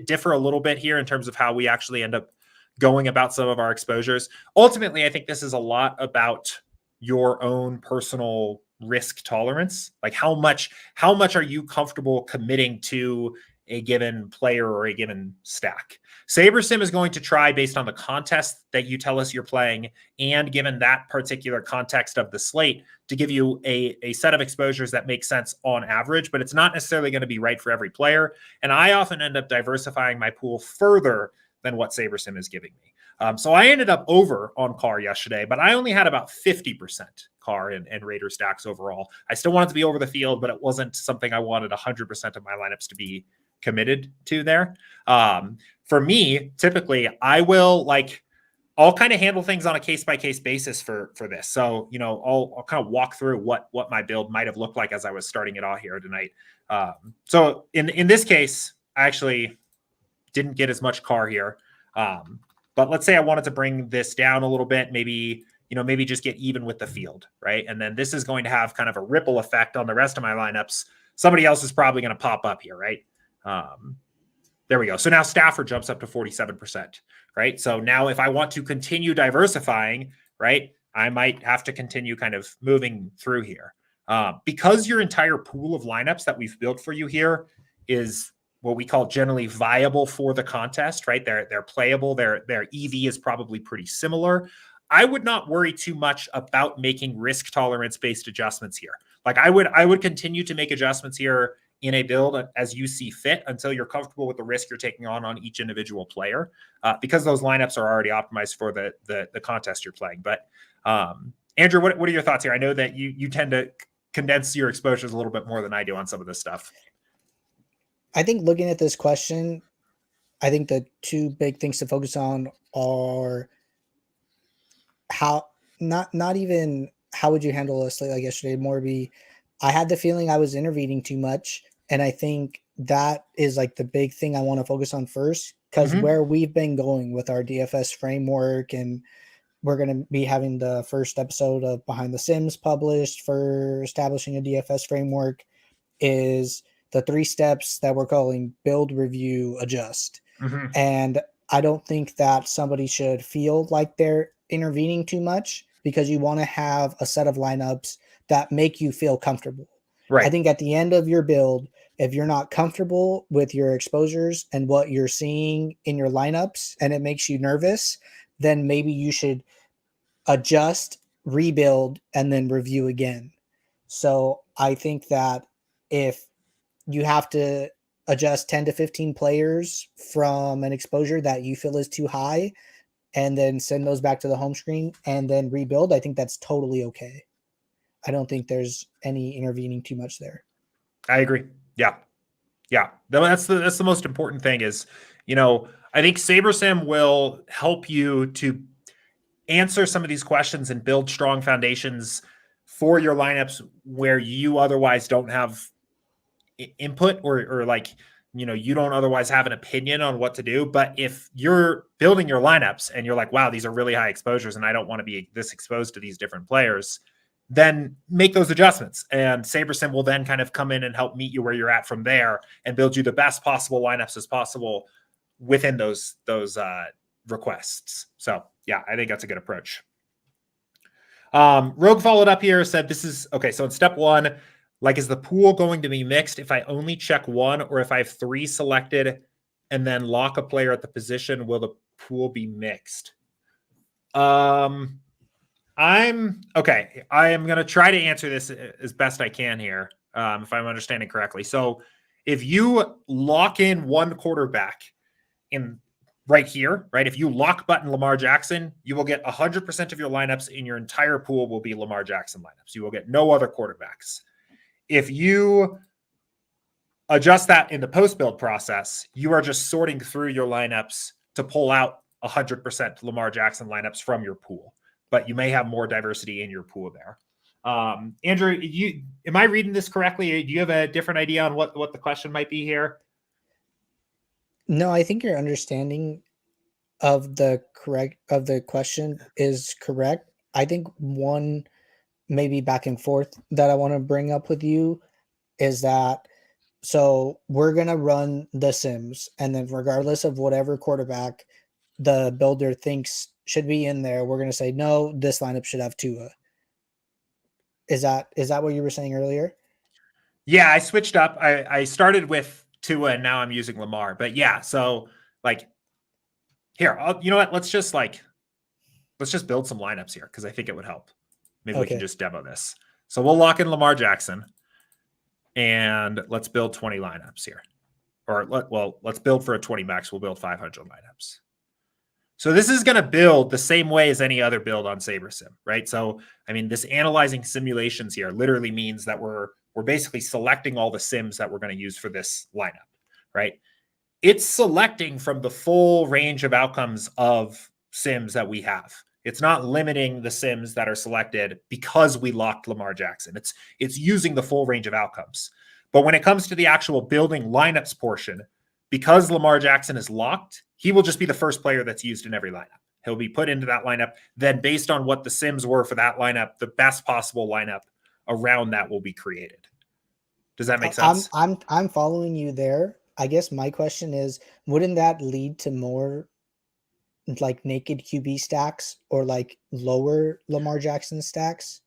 differ a little bit here in terms of how we actually end up going about some of our exposures. Ultimately, I think this is a lot about your own personal risk tolerance. Like how much are you comfortable committing to a given player or a given stack? SaberSim is going to try, based on the contest that you tell us you're playing, and given that particular context of the slate, to give you a set of exposures that make sense on average, but it's not necessarily going to be right for every player. And I often end up diversifying my pool further than what SaberSim is giving me. So I ended up over on Carr yesterday, but I only had about 50% Carr and Raider stacks overall. I still wanted to be over the field, but it wasn't something I wanted 100% of my lineups to be committed to there. For me, typically, I'll kind of handle things on a case-by-case basis for this. So, I'll kind of walk through what my build might have looked like as I was starting it all here tonight. So in this case, I actually didn't get as much Carr here. But let's say I wanted to bring this down a little bit, maybe just get even with the field, right? And then this is going to have kind of a ripple effect on the rest of my lineups. Somebody else is probably going to pop up here, right? There we go. So now Stafford jumps up to 47%, right? So now if I want to continue diversifying, right, I might have to continue kind of moving through here. Because your entire pool of lineups that we've built for you here is what we call generally viable for the contest, right? They're playable. Their EV is probably pretty similar. I would not worry too much about making risk tolerance based adjustments here. Like I would continue to make adjustments here in a build as you see fit until you're comfortable with the risk you're taking on each individual player, because those lineups are already optimized for the contest you're playing. But Andrew, what are your thoughts here? I know that you tend to condense your exposures a little bit more than I do on some of this stuff. I think looking at this question, I think the two big things to focus on are how not even how would you handle a slate like yesterday, more be I had the feeling I was intervening too much. And I think that is like the big thing I want to focus on first, because where we've been going with our DFS framework, and we're going to be having the first episode of Behind the Sims published for establishing a DFS framework, is the 3 steps that we're calling build, review, adjust. And I don't think that somebody should feel like they're intervening too much, because you want to have a set of lineups that make you feel comfortable. Right. I think at the end of your build, if you're not comfortable with your exposures and what you're seeing in your lineups, and it makes you nervous, then maybe you should adjust, rebuild, and then review again. So I think that if you have to adjust 10 to 15 players from an exposure that you feel is too high, and then send those back to the home screen and then rebuild, I think that's totally okay. I don't think there's any intervening too much there. I agree. Yeah. That's the most important thing is, I think SaberSim will help you to answer some of these questions and build strong foundations for your lineups where you otherwise don't have input or like you don't otherwise have an opinion on what to do. But if you're building your lineups and you're like, wow, these are really high exposures and I don't want to be this exposed to these different players, then make those adjustments. And SaberSim will then kind of come in and help meet you where you're at from there and build you the best possible lineups as possible within those requests. So yeah, I think that's a good approach. Rogue followed up here, said this is okay. So in step one, like, is the pool going to be mixed if I only check one, or if I have three selected and then lock a player at the position, will the pool be mixed? I'm okay. I am going to try to answer this as best I can here. If I'm understanding correctly. So if you lock in one quarterback in right here, right? If you lock button Lamar Jackson, you will get 100% of your lineups in your entire pool will be Lamar Jackson lineups. You will get no other quarterbacks. If you adjust that in the post-build process, you are just sorting through your lineups to pull out 100% Lamar Jackson lineups from your pool, but you may have more diversity in your pool there. Andrew, am I reading this correctly? Do you have a different idea on what the question might be here? No, I think your understanding of the question is correct. I think one maybe back and forth that I want to bring up with you is that, so we're going to run the Sims, and then regardless of whatever quarterback the builder thinks should be in there, we're going to say, no, this lineup should have Tua. Is that what you were saying earlier? Yeah, I switched up. I started with Tua and now I'm using Lamar. But yeah, so like here, you know what? Let's just build some lineups here because I think it would help. Maybe we can just demo this. So we'll lock in Lamar Jackson and let's build 20 lineups here. Or let's build for a 20 max. We'll build 500 lineups. So this is going to build the same way as any other build on SaberSim, right? So, I mean, this analyzing simulations here literally means that we're basically selecting all the sims that we're going to use for this lineup, right? It's selecting from the full range of outcomes of sims that we have. It's not limiting the sims that are selected because we locked Lamar Jackson. It's using the full range of outcomes. But when it comes to the actual building lineups portion, because Lamar Jackson is locked, he will just be the first player that's used in every lineup. He'll be put into that lineup. Then based on what the sims were for that lineup, the best possible lineup around that will be created. Does that make sense? I'm following you there. I guess my question is, wouldn't that lead to more like naked QB stacks or like lower Lamar Jackson stacks?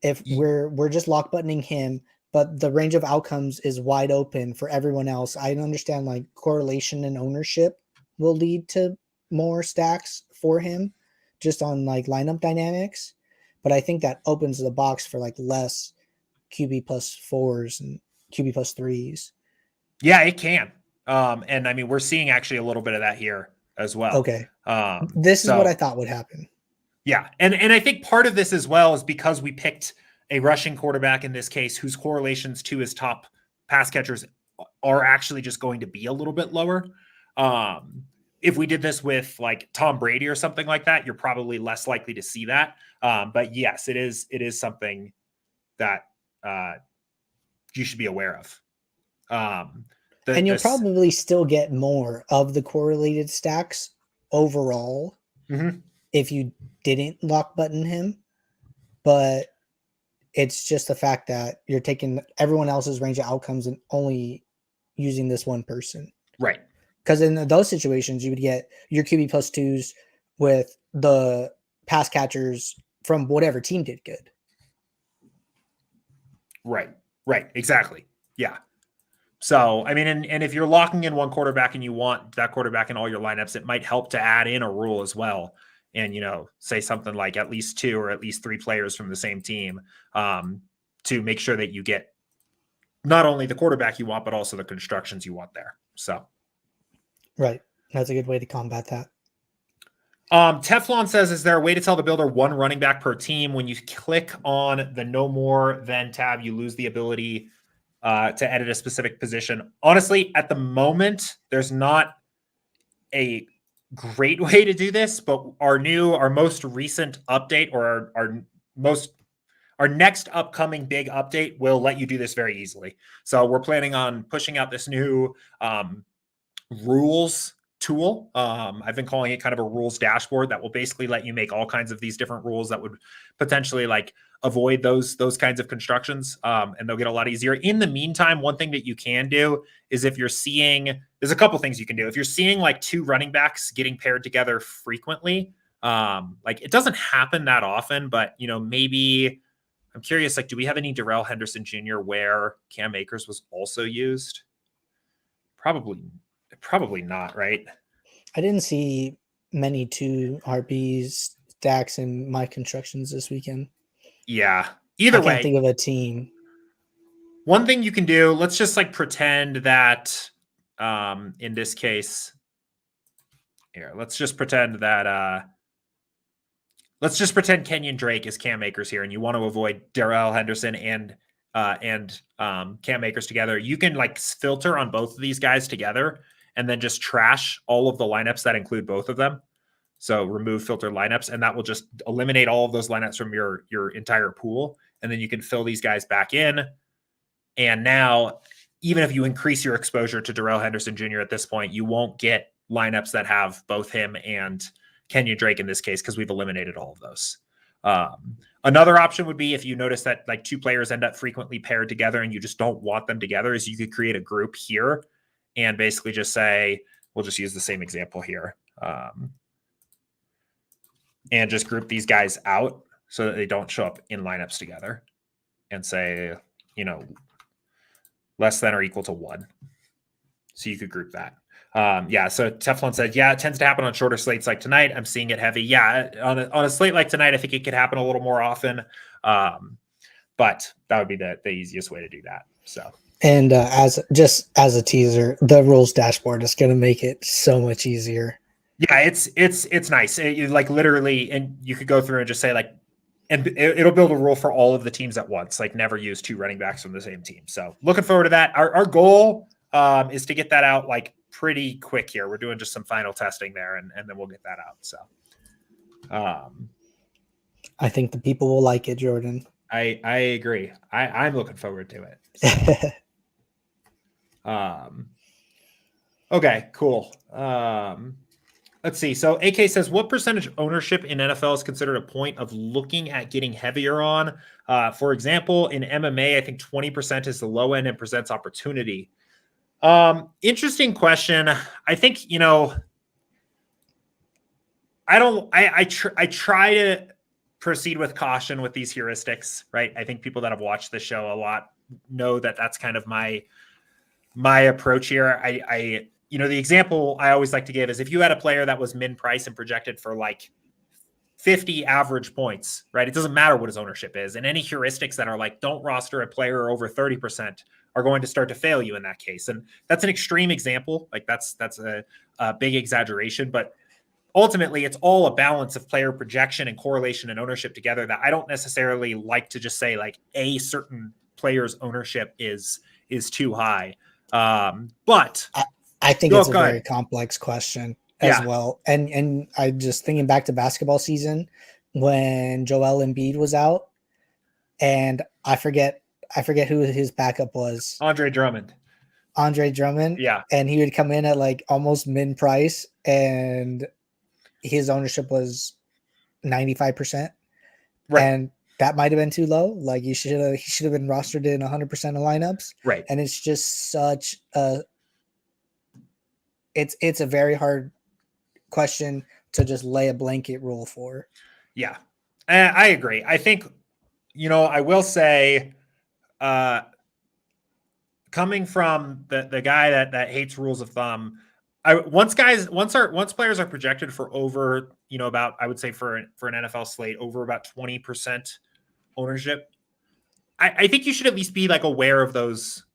If we're just lock buttoning him, but the range of outcomes is wide open for everyone else. I understand like correlation and ownership will lead to more stacks for him just on like lineup dynamics. But I think that opens the box for like less QB plus 4s and QB plus 3s. Yeah, it can. And I mean, we're seeing actually a little bit of that here as well. Okay. This is what I thought would happen. Yeah. And I think part of this as well is because we picked a rushing quarterback in this case, whose correlations to his top pass catchers are actually just going to be a little bit lower. If we did this with like Tom Brady or something like that, you're probably less likely to see that. But yes, it is something that you should be aware of. And you'll probably still get more of the correlated stacks overall if you didn't lock button him. But it's just the fact that you're taking everyone else's range of outcomes and only using this one person. Right. Because in those situations, you would get your QB plus 2s with the pass catchers from whatever team did good. Right. Exactly. Yeah. So, I mean, and if you're locking in one quarterback and you want that quarterback in all your lineups, it might help to add in a rule as well. And, say something like at least 2 or at least 3 players from the same team to make sure that you get not only the quarterback you want, but also the constructions you want there. So. Right. That's a good way to combat that. Teflon says, is there a way to tell the builder one running back per team? When you click on the no more than tab, you lose the ability to edit a specific position. Honestly, at the moment, there's not a great way to do this, but our most recent update or our most our next upcoming big update will let you do this very easily. So we're planning on pushing out this new rules tool. I've been calling it kind of a rules dashboard that will basically let you make all kinds of these different rules that would potentially like avoid those kinds of constructions, and they'll get a lot easier. In the meantime, one thing that you can do is if you're seeing, there's a couple things you can do. If you're seeing like two running backs getting paired together frequently, like it doesn't happen that often, but maybe I'm curious, like, do we have any Darrell Henderson Jr. where Cam Akers was also used? Probably not, right? I didn't see many 2 RBs stacks in my constructions this weekend. Yeah. Either way, I can't think of a team. One thing you can do, let's just like pretend that in this case, here, let's just pretend Kenyon Drake is Cam Akers here, and you want to avoid Darrell Henderson and Cam Akers together. You can like filter on both of these guys together and then just trash all of the lineups that include both of them. So remove filter lineups, and that will just eliminate all of those lineups from your entire pool. And then you can fill these guys back in. And now, even if you increase your exposure to Darrell Henderson Jr. at this point, you won't get lineups that have both him and Kenyon Drake in this case, because we've eliminated all of those. Another option would be if you notice that like two players end up frequently paired together and you just don't want them together, is you could create a group here and basically just say, we'll just use the same example here. And just group these guys out so that they don't show up in lineups together and say, less than or equal to 1. So you could group that. Yeah. So Teflon said, yeah, it tends to happen on shorter slates like tonight. I'm seeing it heavy. Yeah. On a slate like tonight, I think it could happen a little more often. But that would be the easiest way to do that. So. And as a teaser, the rules dashboard is going to make it so much easier. Yeah, it's nice. You like literally, and you could go through and just say like, and it'll build a rule for all of the teams at once. Like never use 2 running backs from the same team. So looking forward to that. Our goal is to get that out like pretty quick here. We're doing just some final testing there, and then we'll get that out. So, I think the people will like it, Jordan. I agree. I'm looking forward to it. So. Okay, cool. Let's see. So AK says, what percentage ownership in NFL is considered a point of looking at getting heavier on? For example, in MMA, I think 20% is the low end and presents opportunity. Interesting question. I think, I try to proceed with caution with these heuristics, right? I think people that have watched the show a lot know that that's kind of my approach here. The example I always like to give is if you had a player that was min price and projected for like 50 average points, right? It doesn't matter what his ownership is. And any heuristics that are like, don't roster a player over 30% are going to start to fail you in that case. And that's an extreme example. Like that's a big exaggeration, but ultimately it's all a balance of player projection and correlation and ownership together that I don't necessarily like to just say like a certain player's ownership is too high. But I think it's a very complex question as well. And I just thinking back to basketball season when Joel Embiid was out, and I forget who his backup was. Andre Drummond. Yeah. And he would come in at like almost min price and his ownership was 95%. Right. And that might have been too low. Like he should have been rostered in 100% of lineups. Right. And it's just such it's a very hard question to just lay a blanket rule for. Yeah, I agree. I think, I will say, coming from the guy that hates rules of thumb, once players are projected for over, about, I would say for an NFL slate, over about 20% ownership, I think you should at least be like aware of those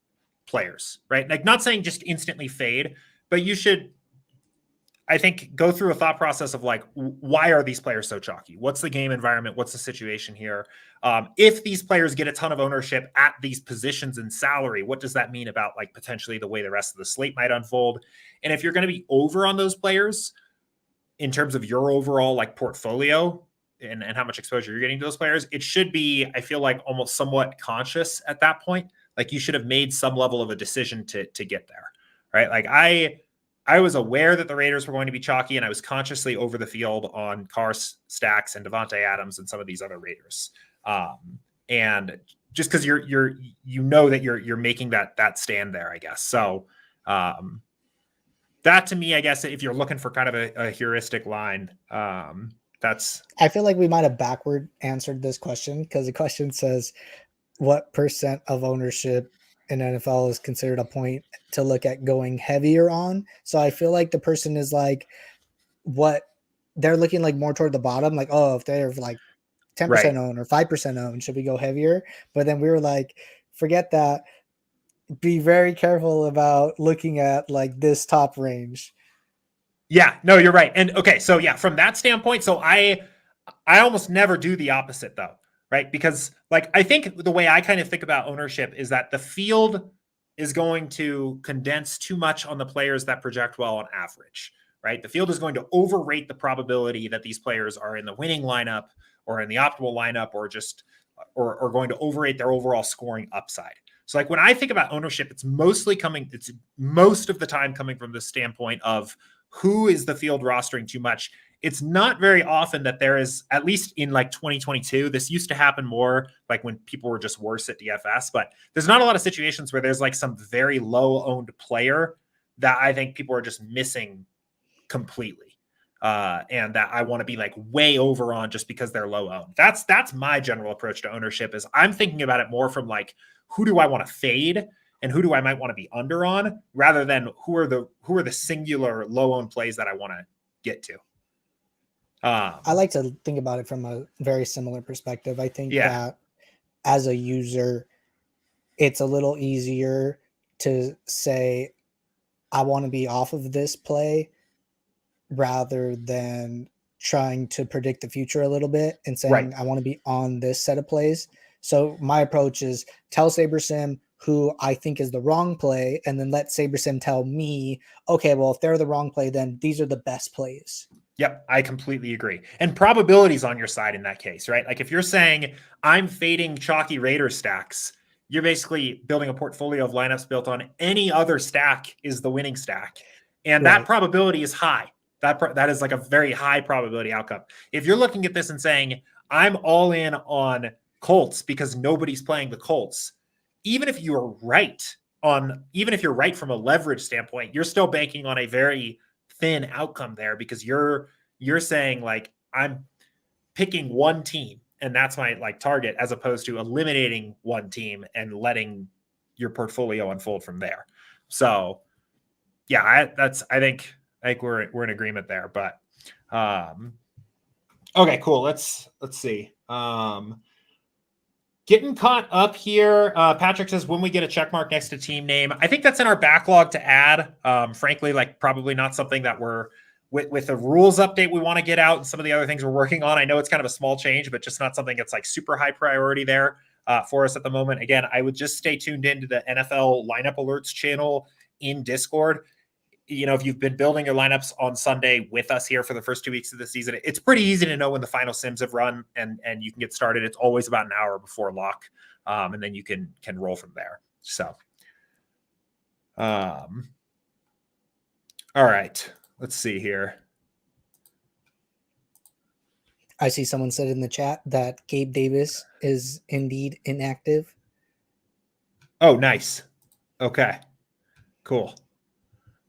players, right? Like not saying just instantly fade, but you should, I think, go through a thought process of like, why are these players so chalky? What's the game environment? What's the situation here? If these players get a ton of ownership at these positions and salary, what does that mean about like potentially the way the rest of the slate might unfold? And if you're going to be over on those players in terms of your overall like portfolio, and how much exposure you're getting to those players, it should be, I feel like, almost somewhat conscious at that point. Like you should have made some level of a decision to get there, right? Like I was aware that the Raiders were going to be chalky, and I was consciously over the field on Carr, Stacks, and Devontae Adams and some of these other Raiders. And just because you're making that stand there, I guess. So that to me, I guess, if you're looking for kind of a heuristic line, I feel like we might have backward answered this question, because the question says what percent of ownership in NFL is considered a point to look at going heavier on. So I feel like the person is like, what they're looking like more toward the bottom, like, oh, if they're like 10% owned or 5% owned, should we go heavier? But then we were like, forget that. Be very careful about looking at like this top range. Yeah, no, you're right. And okay, so yeah, from that standpoint, so I almost never do the opposite though, right? Because like I think the way I kind of think about ownership is that the field is going to condense too much on the players that project well on average, right? The field is going to overrate the probability that these players are in the winning lineup or in the optimal lineup, or just or going to overrate their overall scoring upside. So like when I think about ownership, it's most of the time coming from the standpoint of who is the field rostering too much. It's not very often that there is, at least in like 2022, this used to happen more like when people were just worse at DFS, but there's not a lot of situations where there's like some very low owned player that I think people are just missing completely. And that I want to be like way over on just because they're low owned. That's my general approach to ownership, is I'm thinking about it more from like, who do I want to fade and who do I might want to be under on, rather than who are the singular low owned plays that I want to get to. I like to think about it from a very similar perspective. I think that as a user, it's a little easier to say, I want to be off of this play, rather than trying to predict the future a little bit and saying, I want to be on this set of plays. So my approach is tell SaberSim who I think is the wrong play, and then let SaberSim tell me, okay, well, if they're the wrong play, then these are the best plays. Yep, I completely agree. And probability's on your side in that case, right? Like if you're saying I'm fading chalky Raider stacks, you're basically building a portfolio of lineups built on any other stack is the winning stack. And that probability is high. That is like a very high probability outcome. If you're looking at this and saying, I'm all in on Colts because nobody's playing the Colts, even if you're right from a leverage standpoint, you're still banking on a very thin outcome there, because you're saying like, I'm picking one team and that's my like target, as opposed to eliminating one team and letting your portfolio unfold from there. So yeah, I think we're in agreement there, but okay, cool. Let's see. Getting caught up here. Patrick says, when we get a check mark next to team name, I think that's in our backlog to add. Frankly, like probably not something that we're with the rules update we want to get out and some of the other things we're working on. I know it's kind of a small change, but just not something that's like super high priority there for us at the moment. Again, I would just stay tuned into the NFL lineup alerts channel in Discord. You know, if you've been building your lineups on Sunday with us here for the first 2 weeks of the season, it's pretty easy to know when the final sims have run and you can get started. It's always about an hour before lock. And then you can roll from there. So, all right, let's see here. I see someone said in the chat that Gabe Davis is indeed inactive. Oh, nice. Okay, cool.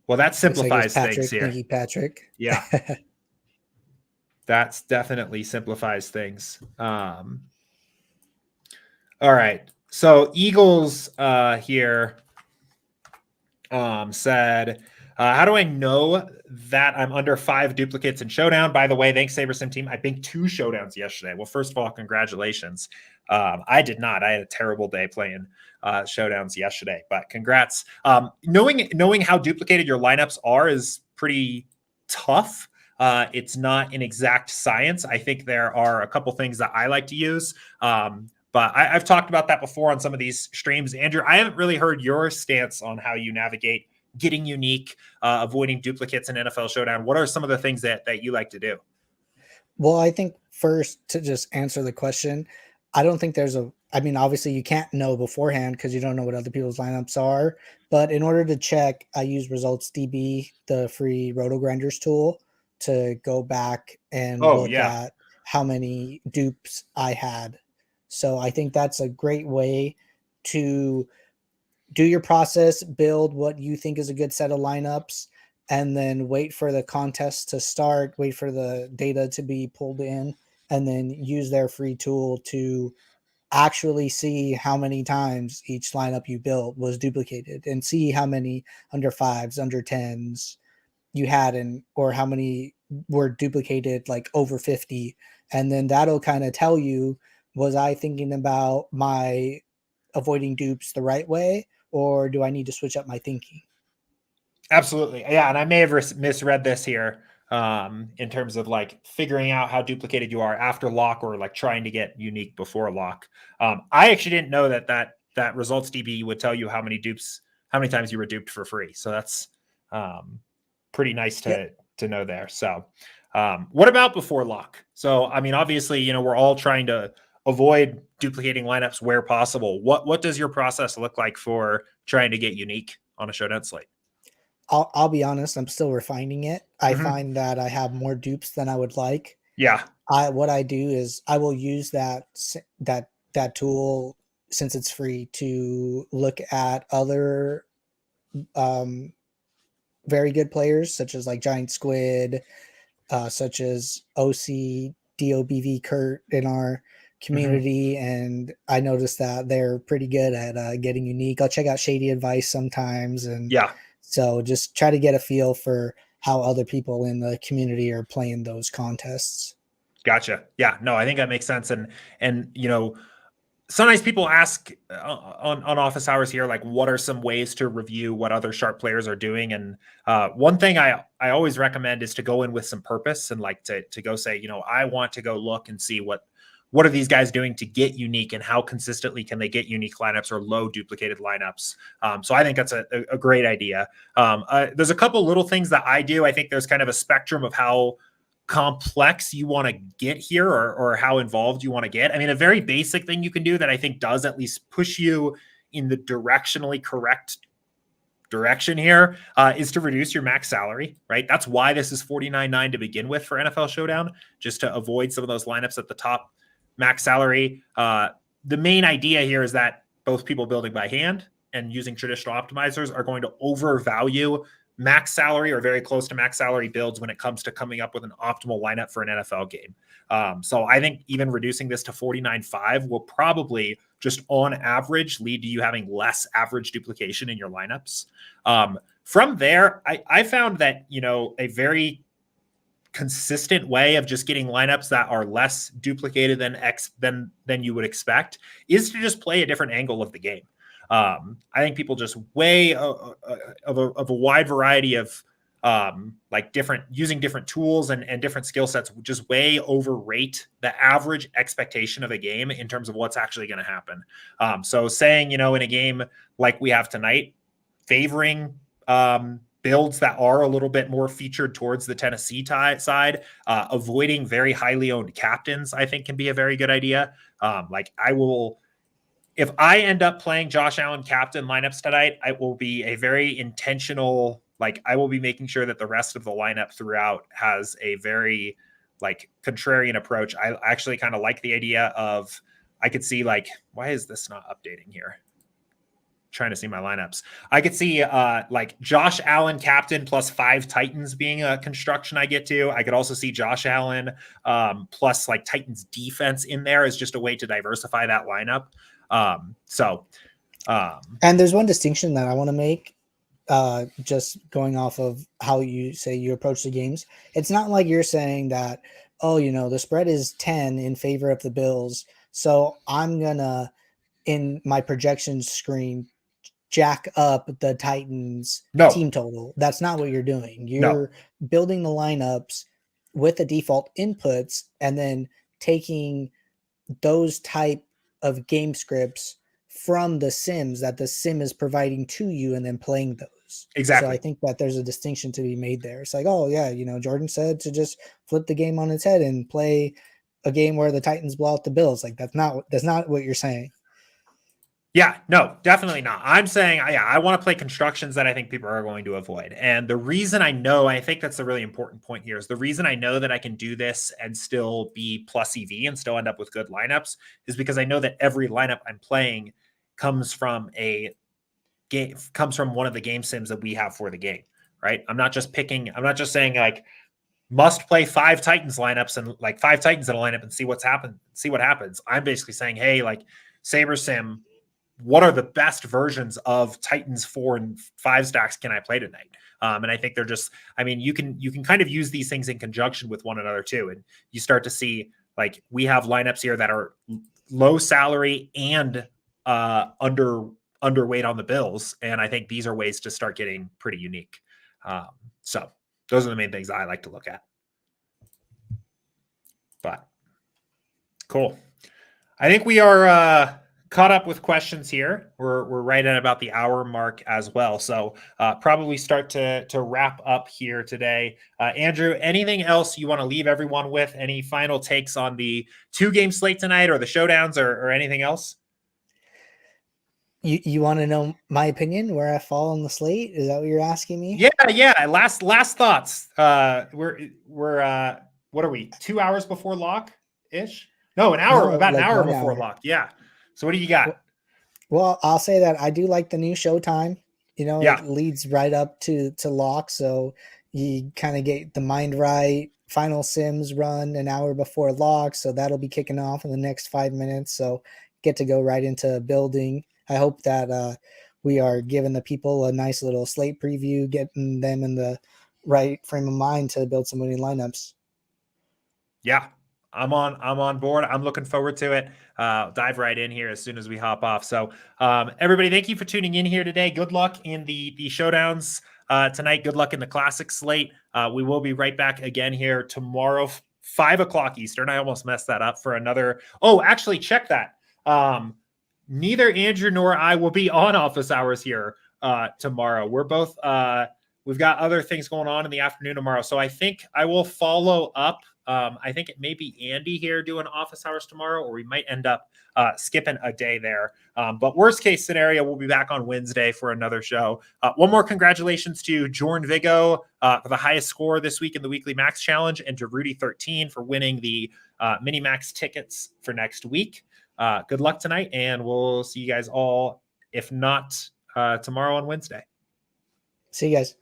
Well, that simplifies things here. Thank you, Patrick. Yeah. That's definitely simplifies things. All right. So Eagles here said, how do I know that I'm under 5 duplicates in Showdown? By the way, thanks, SaberSim team. I banked 2 Showdowns yesterday. Well, first of all, congratulations. I did not. I had a terrible day playing Showdowns yesterday, but congrats. Knowing how duplicated your lineups are is pretty tough. It's not an exact science. I think there are a couple things that I like to use. But I've talked about that before on some of these streams. Andrew, I haven't really heard your stance on how you navigate getting unique, avoiding duplicates in NFL Showdown. What are some of the things that you like to do? Well, I think first, to just answer the question, I don't think there's a. I mean, obviously you can't know beforehand because you don't know what other people's lineups are. But in order to check, I use Results DB, the free Roto Grinders tool, to go back and Oh look yeah, at how many dupes I had. So I think that's a great way to do your process, build what you think is a good set of lineups, and then wait for the contest to start, wait for the data to be pulled in, and then use their free tool to actually see how many times each lineup you built was duplicated and see how many under fives, under tens you had, and or how many were duplicated like over 50. And then that'll kind of tell you, was I thinking about my avoiding dupes the right way, or do I need to switch up my thinking? absolutely. Yeah, and I may have misread this here in terms of like figuring out how duplicated you are after lock or like trying to get unique before lock. I actually didn't know that results DB would tell you how many dupes, how many times you were duped for free. So that's pretty nice Yep. to know there. So what about before lock? So I mean, obviously, we're all trying to avoid duplicating lineups where possible. What does your process look like for trying to get unique on a showdown slate? I'll be honest, I'm still refining it. I Mm-hmm. find that I have more dupes than I would like. Yeah. What I do is I will use that tool, since it's free, to look at other um, very good players such as like Giant Squid, such as OC DOBV Kurt in our Mm-hmm. community, and I noticed that they're pretty good at getting unique. I'll check out Shady Advice sometimes, and Yeah. so just try to get a feel for how other people in the community are playing those contests. Gotcha. Yeah. No, I think that makes sense. And sometimes people ask on office hours here, like, what are some ways to review what other sharp players are doing? And one thing I always recommend is to go in with some purpose and like to go say, I want to go look and see what are these guys doing to get unique and how consistently can they get unique lineups or low duplicated lineups. So I think that's a great idea. There's a couple little things that I do. I think there's kind of a spectrum of how complex you want to get here, or how involved you want to get. I mean, a very basic thing you can do that I think does at least push you in the directionally correct direction here is to reduce your max salary, right? That's why this is 49.9 to begin with for NFL Showdown, just to avoid some of those lineups at the top max salary. The main idea here is that both people building by hand and using traditional optimizers are going to overvalue max salary or very close to max salary builds when it comes to coming up with an optimal lineup for an NFL game. So I think even reducing this to 49.5 will probably just on average lead to you having less average duplication in your lineups. From there, I found that, a very consistent way of just getting lineups that are less duplicated than you would expect is to just play a different angle of the game. I think people just way of a wide variety of like using different tools and different skill sets just way overrate the average expectation of a game in terms of what's actually going to happen. So saying, in a game like we have tonight, favoring builds that are a little bit more featured towards the Tennessee side, avoiding very highly owned captains, I think can be a very good idea. If I end up playing Josh Allen captain lineups tonight, I will be a very intentional, like I will be making sure that the rest of the lineup throughout has a very like contrarian approach. I actually kind of like the idea of, I could see like, why is this not updating here? Trying to see my lineups. I could see like Josh Allen captain plus 5 Titans being a construction I get to. I could also see Josh Allen plus like Titans defense in there as just a way to diversify that lineup. And there's one distinction that I want to make, just going off of how you say you approach the games. It's not like you're saying that, oh, the spread is 10 in favor of the Bills, so I'm gonna, in my projection screen, jack up the Titans No, team total. That's not what you're doing. no. You're building the lineups with the default inputs and then taking those type of game scripts from the sims that the sim is providing to you and then playing those. Exactly. So I think that there's a distinction to be made there. It's like, oh yeah, Jordan said to just flip the game on its head and play a game where the Titans blow out the Bills. Like that's not what you're saying. Yeah, no, definitely not. I'm saying, I want to play constructions that I think people are going to avoid. And the reason I think that's a really important point here, is the reason I know that I can do this and still be plus EV and still end up with good lineups is because I know that every lineup I'm playing comes from one of the game sims that we have for the game, right? I'm not just saying like must play 5 Titans lineups and like 5 Titans in a lineup and see what happens. I'm basically saying, hey, like SaberSim, what are the best versions of Titans 4 and 5 stacks can I play tonight? And I think they're just, you can kind of use these things in conjunction with one another too. And you start to see, like, we have lineups here that are low salary and underweight on the Bills. And I think these are ways to start getting pretty unique. So those are the main things I like to look at. But cool. I think we are caught up with questions here. We're right at about the hour mark as well. So probably start to wrap up here today. Andrew, anything else you want to leave everyone with? Any final takes on the 2-game slate tonight or the showdowns or anything else? You want to know my opinion where I fall on the slate? Is that what you're asking me? Yeah. Last thoughts. We're what are we? 2 hours before lock ish? No, an hour. About an hour before lock. Yeah. So what do you got? Well, I'll say that I do like the new showtime. It leads right up to lock, so you kind of get the mind right. Final sims run an hour before lock, so that'll be kicking off in the next 5 minutes. So get to go right into building. I hope that we are giving the people a nice little slate preview, getting them in the right frame of mind to build some winning lineups. Yeah, I'm on board. I'm looking forward to it. Dive right in here as soon as we hop off. So everybody, thank you for tuning in here today. Good luck in the showdowns tonight. Good luck in the classic slate. We will be right back again here tomorrow, 5 o'clock Eastern. I almost messed that up for another. Oh, actually, check that. Neither Andrew nor I will be on office hours here tomorrow. We're both we've got other things going on in the afternoon tomorrow. So I think I will follow up. I think it may be Andy here doing office hours tomorrow, or we might end up skipping a day there. But worst case scenario, we'll be back on Wednesday for another show. One more congratulations to Jorn Vigo for the highest score this week in the Weekly Max Challenge, and to Rudy13 for winning the Mini Max tickets for next week. Good luck tonight, and we'll see you guys all, if not tomorrow, on Wednesday. See you guys.